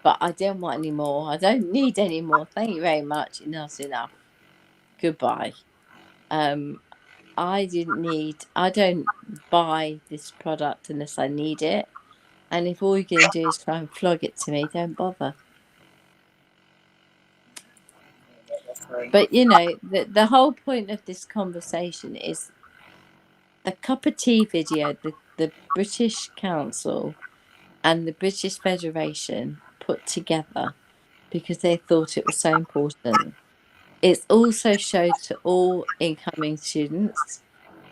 but I don't want any more. I don't need any more. Thank you very much. Enough's enough. Goodbye. I don't buy this product unless I need it. And if all you're going to do is try and flog it to me, don't bother. But, the whole point of this conversation is the cup of tea video, the British Council and the British Federation put together because they thought it was so important. It's also showed to all incoming students,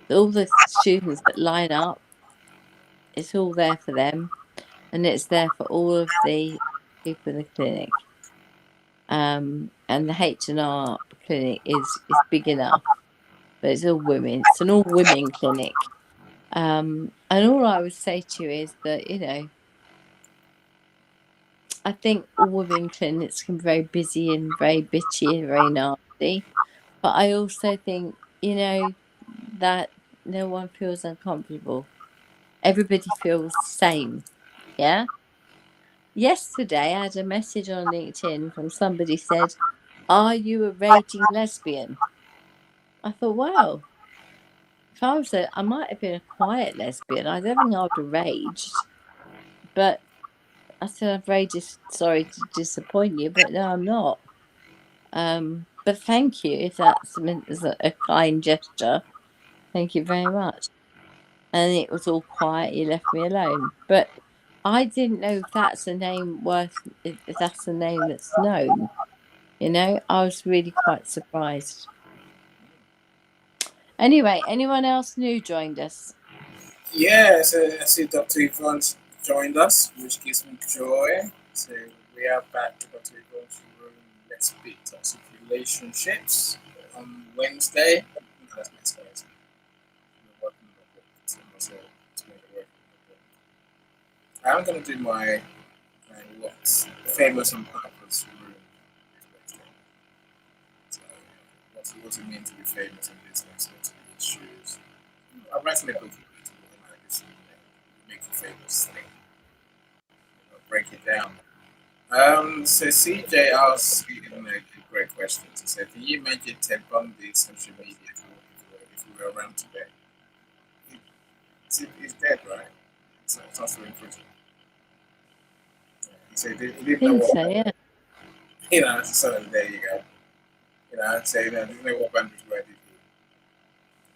all the students that line up. It's all there for them, and it's there for all of the people in the clinic. And the H&R clinic is big enough, but it's all women. It's an all women clinic. And all I would say to you is that, I think all women clinics can be very busy and very bitchy and very nasty. But I also think, that no one feels uncomfortable. Everybody feels the same. Yeah? Yesterday, I had a message on LinkedIn from somebody said, are you a raging lesbian? I thought, wow. If I was I might have been a quiet lesbian. I don't think I would have raged. But I said, I'm very sorry to disappoint you, but no, I'm not. But thank you if that's meant as a kind gesture. Thank you very much. And it was all quiet. You left me alone. But I didn't know if that's a name if that's a name that's known. I was really quite surprised. Anyway, anyone else new joined us? Yeah, so I see Dr. Yvonne's joined us, which gives me joy. So we are back to Dr. Yvonne's room. Let's Speak Toxic Relationships on Wednesday. That's next I'm going to do my what's famous on purpose room. So, what's it mean to be famous in business? What's the issues? I'm writing a book about this, make a famous thing. Break it down. So CJ asked a great question. He said, "Can you imagine Ted Bundy's social media if we were around today? He's dead, right? So it's also in prison." He said he I didn't know think what. so, yeah. So there you go. I'd say that didn't know what Bundy's were.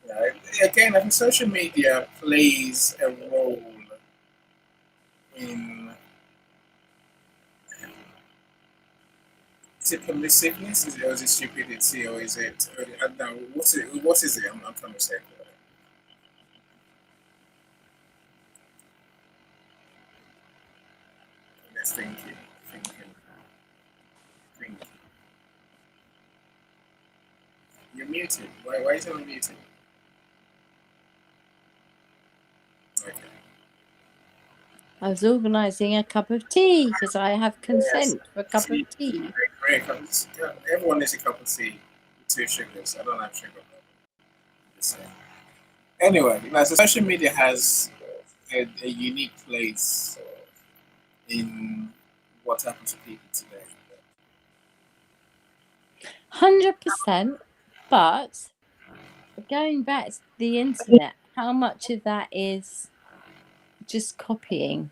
Did he? Again, I think social media plays a role in. Is it permissiveness? Or is it stupidity? Or is it? I don't know. What is it? I'm trying to say. Let's thinking. You're muted. Why is it muted? Okay. I was organising a cup of tea because I have Yes. consent for a cup of tea. Great. Everyone needs a cup of tea with 2 sugars. I don't have sugar. Just saying. Anyway, so social media has a unique place in what happens to people today. 100%. But going back to the internet, how much of that is just copying?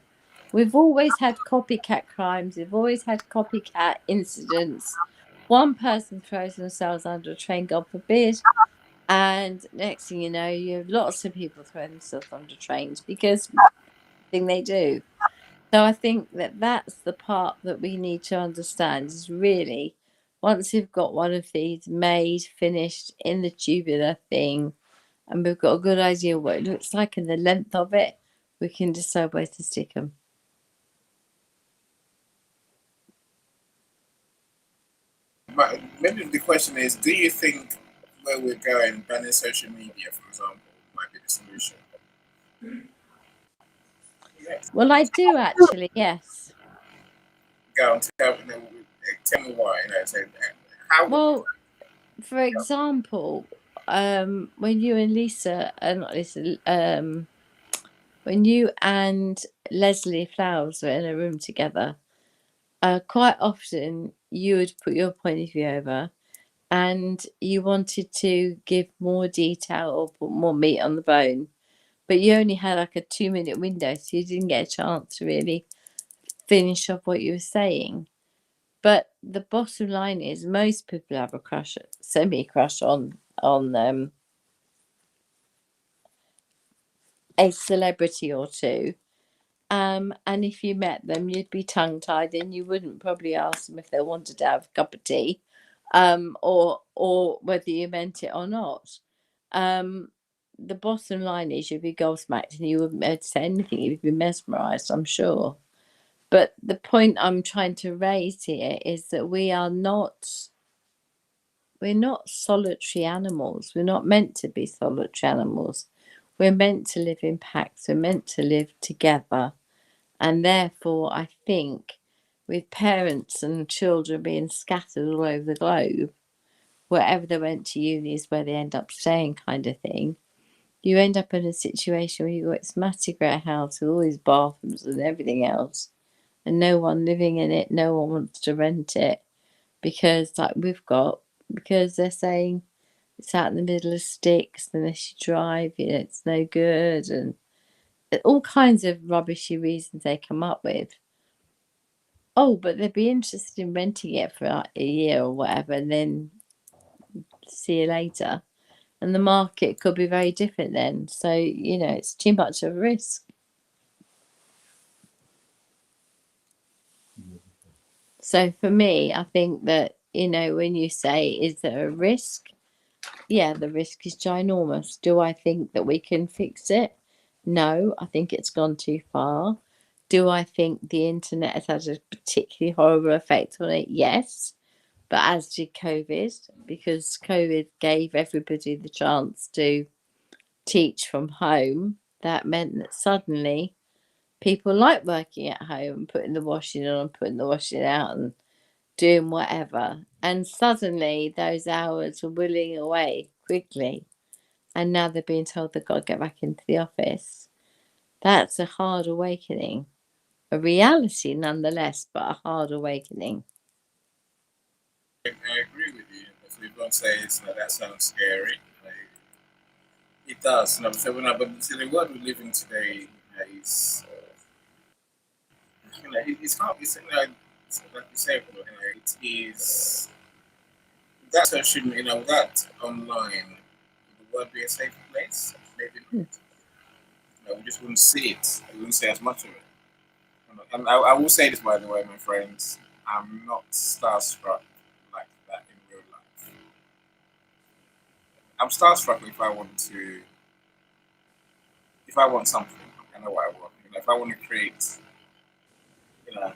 We've always had copycat crimes. We've always had copycat incidents. One person throws themselves under a train, God forbid, and next thing you know, you have lots of people throwing themselves under trains because thing they do. So I think that that's the part that we need to understand is really once you've got one of these made, finished in the tubular thing, and we've got a good idea what it looks like and the length of it, we can decide where to stick them. But maybe the question is, do you think where we're going, banning social media, for example, might be the solution? Yes. Well, I do actually, yes. Go on, tell me why. So, how? Well, for example, when you and Lisa, not Lisa, when you and Leslie Flowers were in a room together, quite often you would put your point of view over and you wanted to give more detail or put more meat on the bone, but you only had like a 2-minute window, so you didn't get a chance to really finish off what you were saying. But the bottom line is most people have a crush, semi-crush on a celebrity or two. And if you met them, you'd be tongue-tied and you wouldn't probably ask them if they wanted to have a cup of tea, or whether you meant it or not. The bottom line is you'd be gobsmacked and you wouldn't be able to say anything. You'd be mesmerised, I'm sure. But the point I'm trying to raise here is that we're not solitary animals. We're not meant to be solitary animals. We're meant to live in packs. We're meant to live together. And therefore, I think with parents and children being scattered all over the globe, wherever they went to uni is where they end up staying, kind of thing. You end up in a situation where you've got this massive great house with all these bathrooms and everything else, and no one living in it, no one wants to rent it because they're saying it's out in the middle of sticks, unless you drive, it's no good, and all kinds of rubbishy reasons they come up with. Oh, but they'd be interested in renting it for like a year or whatever, and then see you later. And the market could be very different then. So, it's too much of a risk. So for me, I think that, when you say, is there a risk? Yeah, the risk is ginormous. Do I think that we can fix it? No, I think it's gone too far. Do I think the internet has had a particularly horrible effect on it? Yes. But as did COVID, because COVID gave everybody the chance to teach from home. That meant that suddenly People like working at home, putting the washing on and putting the washing out and doing whatever. And suddenly those hours were willing away quickly. And now they're being told they've got to get back into the office. That's a hard awakening. A reality nonetheless, but a hard awakening. I agree with you. If we don't say it's that sounds scary. Like, it does. So but the world we live in today is, it's not. It's like you say, it is that social, that online, would the world be a safer place? Maybe not. We just wouldn't see it. We wouldn't see as much of it. And I will say this, by the way, my friends. I'm not starstruck like that in real life. I'm starstruck if I want something, I know what I want. If I want to create, you know,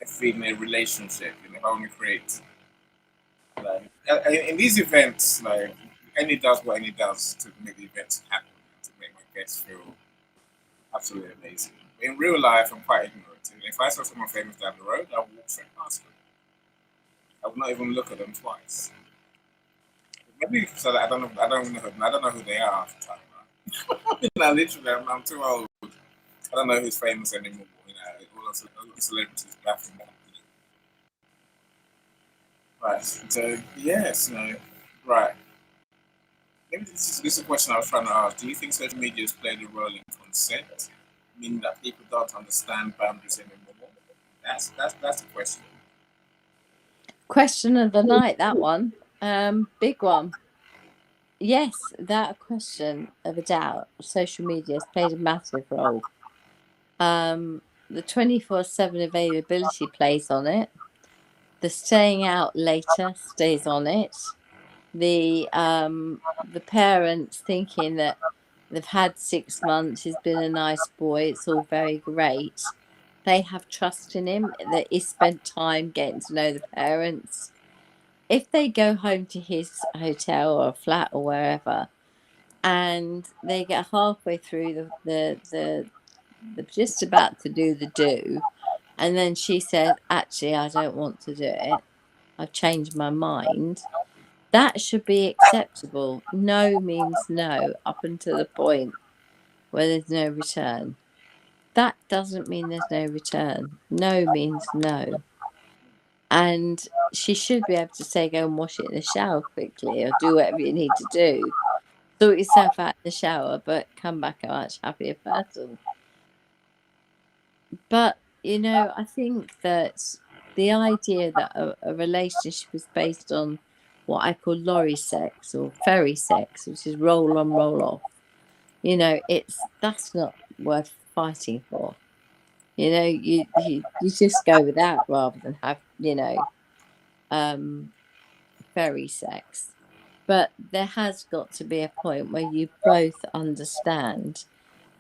a female relationship, if I want to create, in these events, any does what any does to make the events happen, to make my guests feel absolutely amazing. In real life, I'm quite ignorant. If I saw someone famous down the road, I would walk straight past them. I would not even look at them twice. Maybe so that I don't know who they are half the time. Right? Literally, I'm too old. I don't know who's famous anymore. All the celebrities baffling me. Right. So yes, no. Right. Maybe this is a question I was trying to ask. Do you think social media has played a role in consent, meaning that people don't understand boundaries anymore? That's the question. Question of the night, that one. Big one. Yes, without a question of a doubt, social media has played a massive role. The 24/7 availability plays on it. The staying out later stays on it. The parents thinking that they've had 6 months, he's been a nice boy, it's all very great. They have trust in him that he spent time getting to know the parents. If they go home to his hotel or flat or wherever, and they get halfway through the just about to do the do, and then she says, actually, I don't want to do it, I've changed my mind, that should be acceptable. No means no up until the point where there's no return. That doesn't mean there's no return. No means no. And she should be able to say, go and wash it in the shower quickly or do whatever you need to do. Sort yourself out in the shower, but come back a much happier person. But, I think that the idea that a relationship is based on what I call lorry sex or ferry sex, which is roll on, roll off, that's not worth fighting for. You just go with that rather than have, ferry sex. But there has got to be a point where you both understand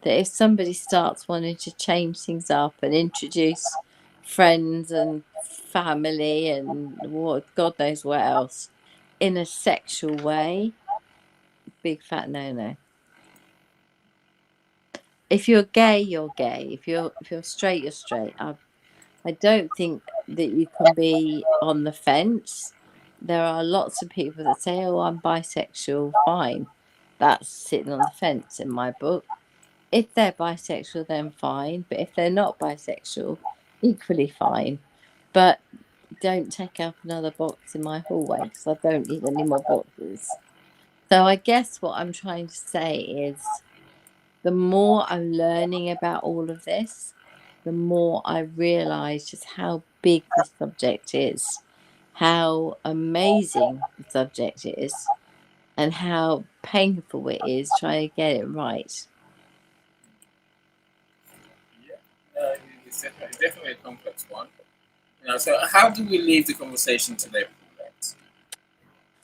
that if somebody starts wanting to change things up and introduce friends and family and what God knows what else in a sexual way, big fat no. If you're gay, you're gay. If you're straight, you're straight. I don't think that you can be on the fence. There are lots of people that say, "Oh, I'm bisexual." Fine, that's sitting on the fence in my book. If they're bisexual, then fine. But if they're not bisexual, equally fine. But don't take up another box in my hallway because I don't need any more boxes. So I guess what I'm trying to say is the more I'm learning about all of this, the more I realise just how big the subject is, how amazing the subject is, and how painful it is trying to get it right. Yeah, it's definitely a complex one. So how do we leave the conversation today?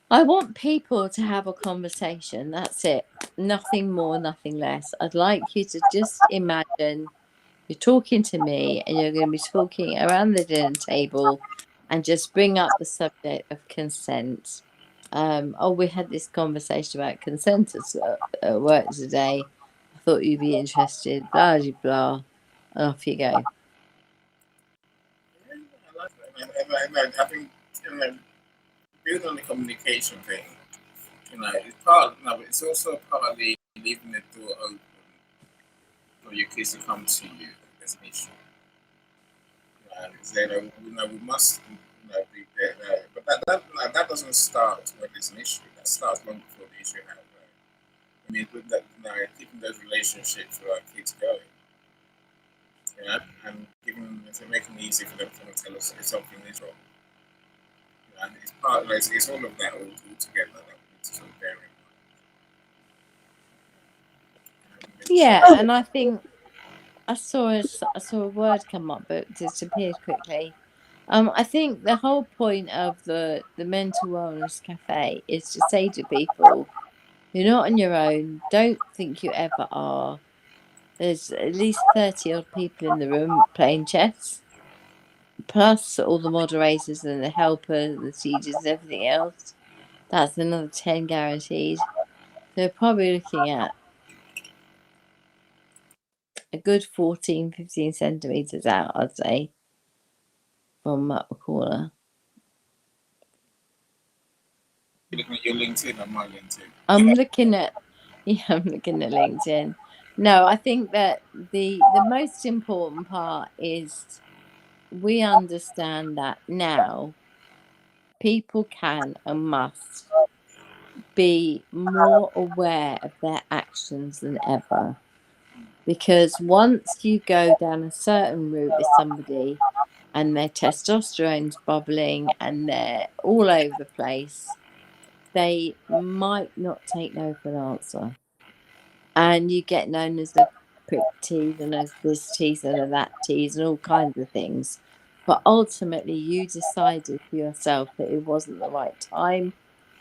I want people to have a conversation. That's it. Nothing more, nothing less. I'd like you to just imagine you're talking to me and you're going to be talking around the dinner table and just bring up the subject of consent. We had this conversation about consent at work today. I thought you'd be interested, blah, blah, blah, and off you go. Yeah, I like that. I think building on the communication thing, it's part. No, but it's also partly leaving the door open for your kids to come to you if there's an issue. And say that we must be there, but that doesn't start when there's an issue. That starts long before the issue happens. I mean, with that, keeping those relationships with our kids going, and making it easy for them to tell us if something is wrong. And it's part of it's all of that all together that we need to sort of bear in mind. Yeah, and I think I saw a word come up, but disappeared quickly. I think the whole point of the Mental Wellness Cafe is to say to people, you're not on your own. Don't think you ever are. There's at least 30 odd people in the room playing chess, plus all the moderators and the helpers, the teachers, everything else. That's another 10 guaranteed. So probably looking at a good 14, 15 centimetres out, I'd say, from the corner. You're looking at your LinkedIn or my LinkedIn? I'm looking at LinkedIn. No, I think that the most important part is we understand that now people can and must be more aware of their actions than ever. Because once you go down a certain route with somebody and their testosterone's bubbling and they're all over the place, they might not take no for an answer. And you get known as the prick tease and as this tease and a that tease and all kinds of things. But ultimately, you decided for yourself that it wasn't the right time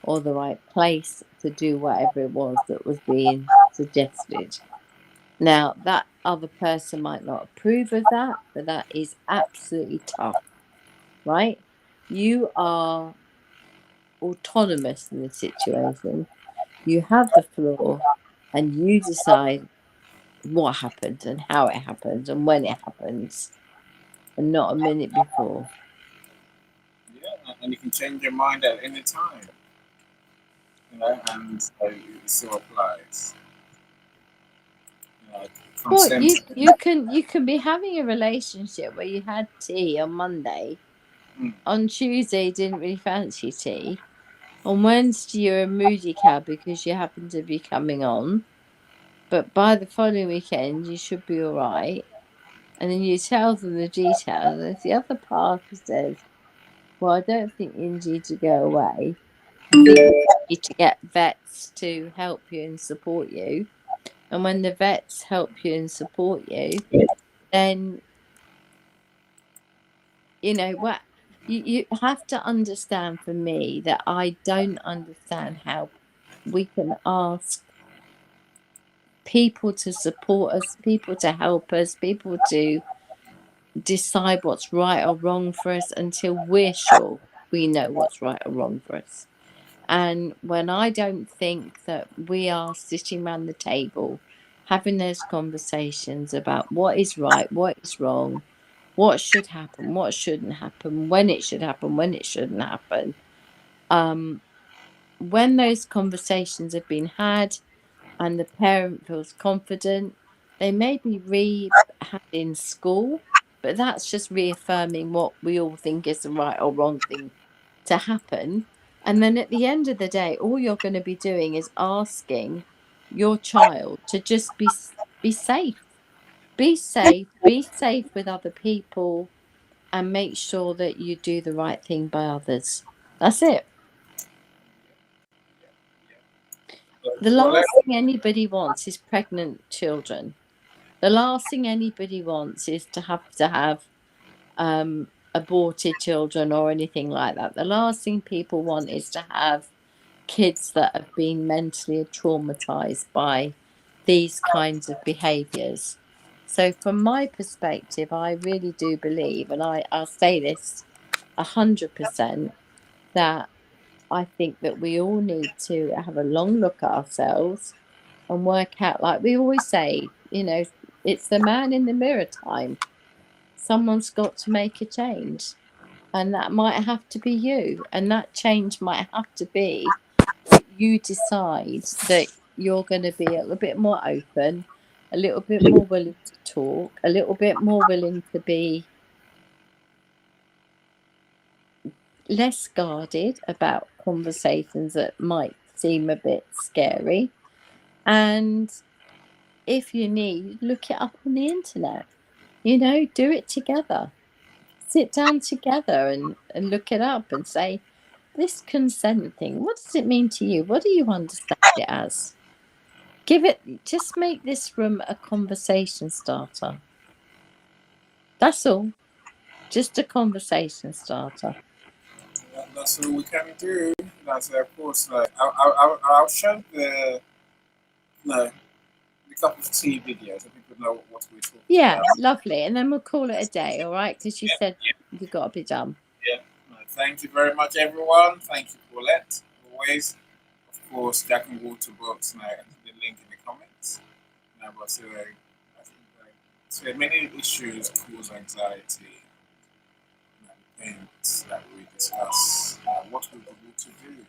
or the right place to do whatever it was that was being suggested. Now, that other person might not approve of that, but that is absolutely tough, right? You are autonomous in this situation. You have the floor and you decide what happens and how it happens and when it happens, and not a minute before. Yeah, and you can change your mind at any time. And it still applies. Well, Consent. you can be having a relationship where you had tea on Monday, on Tuesday you didn't really fancy tea, on Wednesday you're a moody cow because you happen to be coming on, but by the following weekend you should be all right, and then you tell them the details, and if the other party says, well, I don't think you need to go away, I think you need to get vets to help you and support you, and when the vets help you and support you, then what you have to understand. For me, that I don't understand how we can ask people to support us, people to help us, people to decide what's right or wrong for us until we're sure we know what's right or wrong for us. And when I don't think that we are sitting around the table having those conversations about what is right, what is wrong, what should happen, what shouldn't happen, when it should happen, when it shouldn't happen, when those conversations have been had and the parent feels confident, they may be had in school, but that's just reaffirming what we all think is the right or wrong thing to happen. And then at the end of the day, all you're going to be doing is asking your child to just be safe. Be safe, be safe with other people, and make sure that you do the right thing by others. That's it. The last thing anybody wants is pregnant children. The last thing anybody wants is to have aborted children or anything like that. The last thing people want is to have kids that have been mentally traumatized by these kinds of behaviors. So from my perspective, I really do believe, and I'll say this 100%, that I think that we all need to have a long look at ourselves, and work out, like we always say, it's the man in the mirror time. Someone's got to make a change, and that might have to be you, and that change might have to be that you decide that you're going to be a little bit more open, a little bit more willing to talk, a little bit more willing to be less guarded about conversations that might seem a bit scary. And if you need, look it up on the internet. Do it together. Sit down together and look it up and say, this consent thing, what does it mean to you? What do you understand it as? Just make this room a conversation starter. That's all. Just a conversation starter. That's what we can do. That's of course. I'll show the cup of tea video so people know what we're talking Yeah, about. lovely. And then we'll call it a day, all right? Because you said you've got to be done. Yeah. Thank you very much, everyone. Thank you, Paulette. Always. Of course, Jack and Water Books. Now, the link in the comments. Now, but I think many issues cause anxiety. Things that we discuss. What we need to do.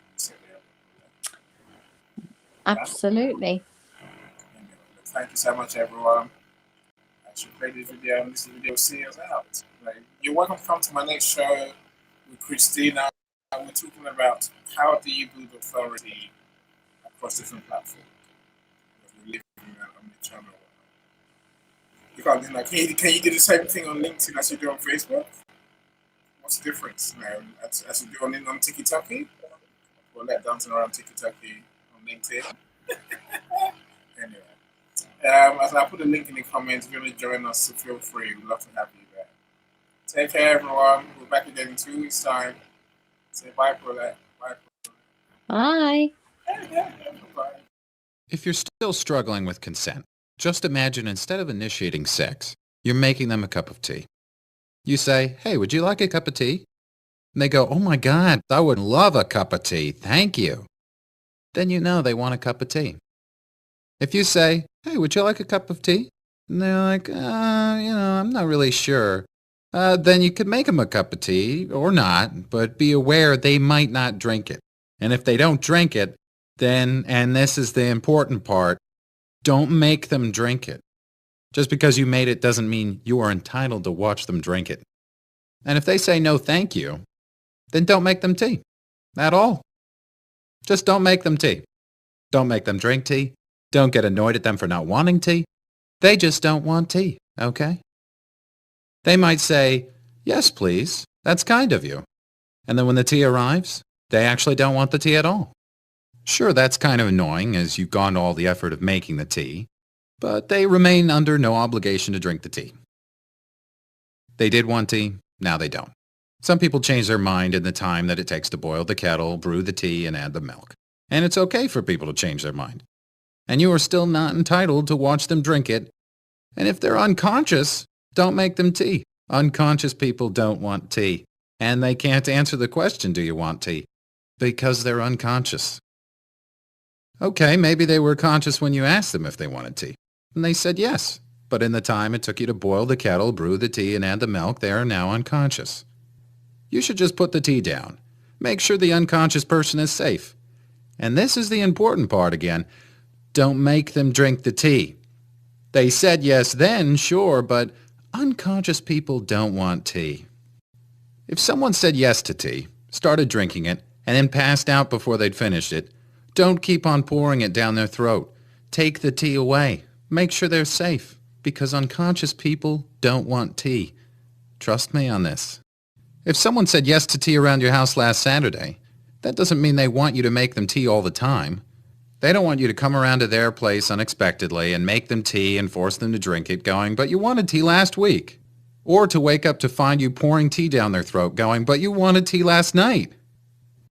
Absolutely. Thank you so much, everyone. I should play this video and this video will see us out. You're welcome to come to my next show with Christina. We're talking about how do you build authority across different platforms. We live in the channel. Can you do the same thing on LinkedIn as you do on Facebook? What's the difference? As you do on TikTok? Or let dancing around TikTok on LinkedIn? Anyway. As I put a link in the comments, if you want to join us, so feel free. We'd love to have you there. Take care, everyone. We're back again in 2 weeks' time. Say bye, Paulette. Bye, Bye. Bye. If you're still struggling with consent, just imagine instead of initiating sex, you're making them a cup of tea. You say, hey, would you like a cup of tea? And they go, oh my God, I would love a cup of tea. Thank you. Then you know they want a cup of tea. If you say, hey, would you like a cup of tea? And they're like, I'm not really sure. Then you could make them a cup of tea or not, but be aware they might not drink it. And if they don't drink it, then, and this is the important part, don't make them drink it. Just because you made it doesn't mean you are entitled to watch them drink it. And if they say no thank you, then don't make them tea. At all. Just don't make them tea. Don't make them drink tea. Don't get annoyed at them for not wanting tea. They just don't want tea, okay? They might say, yes, please. That's kind of you. And then when the tea arrives, they actually don't want the tea at all. Sure, that's kind of annoying as you've gone to all the effort of making the tea, but they remain under no obligation to drink the tea. They did want tea, now they don't. Some people change their mind in the time that it takes to boil the kettle, brew the tea, and add the milk. And it's okay for people to change their mind. And you are still not entitled to watch them drink it. And if they're unconscious, don't make them tea. Unconscious people don't want tea. And they can't answer the question, do you want tea? Because they're unconscious. Okay, maybe they were conscious when you asked them if they wanted tea. And they said yes. But in the time it took you to boil the kettle, brew the tea, and add the milk, they are now unconscious. You should just put the tea down. Make sure the unconscious person is safe. And this is the important part again. Don't make them drink the tea. They said yes then, sure, but unconscious people don't want tea. If someone said yes to tea, started drinking it, and then passed out before they'd finished it, don't keep on pouring it down their throat. Take the tea away. Make sure they're safe, because unconscious people don't want tea. Trust me on this. If someone said yes to tea around your house last Saturday, that doesn't mean they want you to make them tea all the time. They don't want you to come around to their place unexpectedly and make them tea and force them to drink it going, but you wanted tea last week. Or to wake up to find you pouring tea down their throat going, but you wanted tea last night.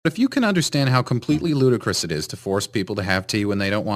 But if you can understand how completely ludicrous it is to force people to have tea when they don't want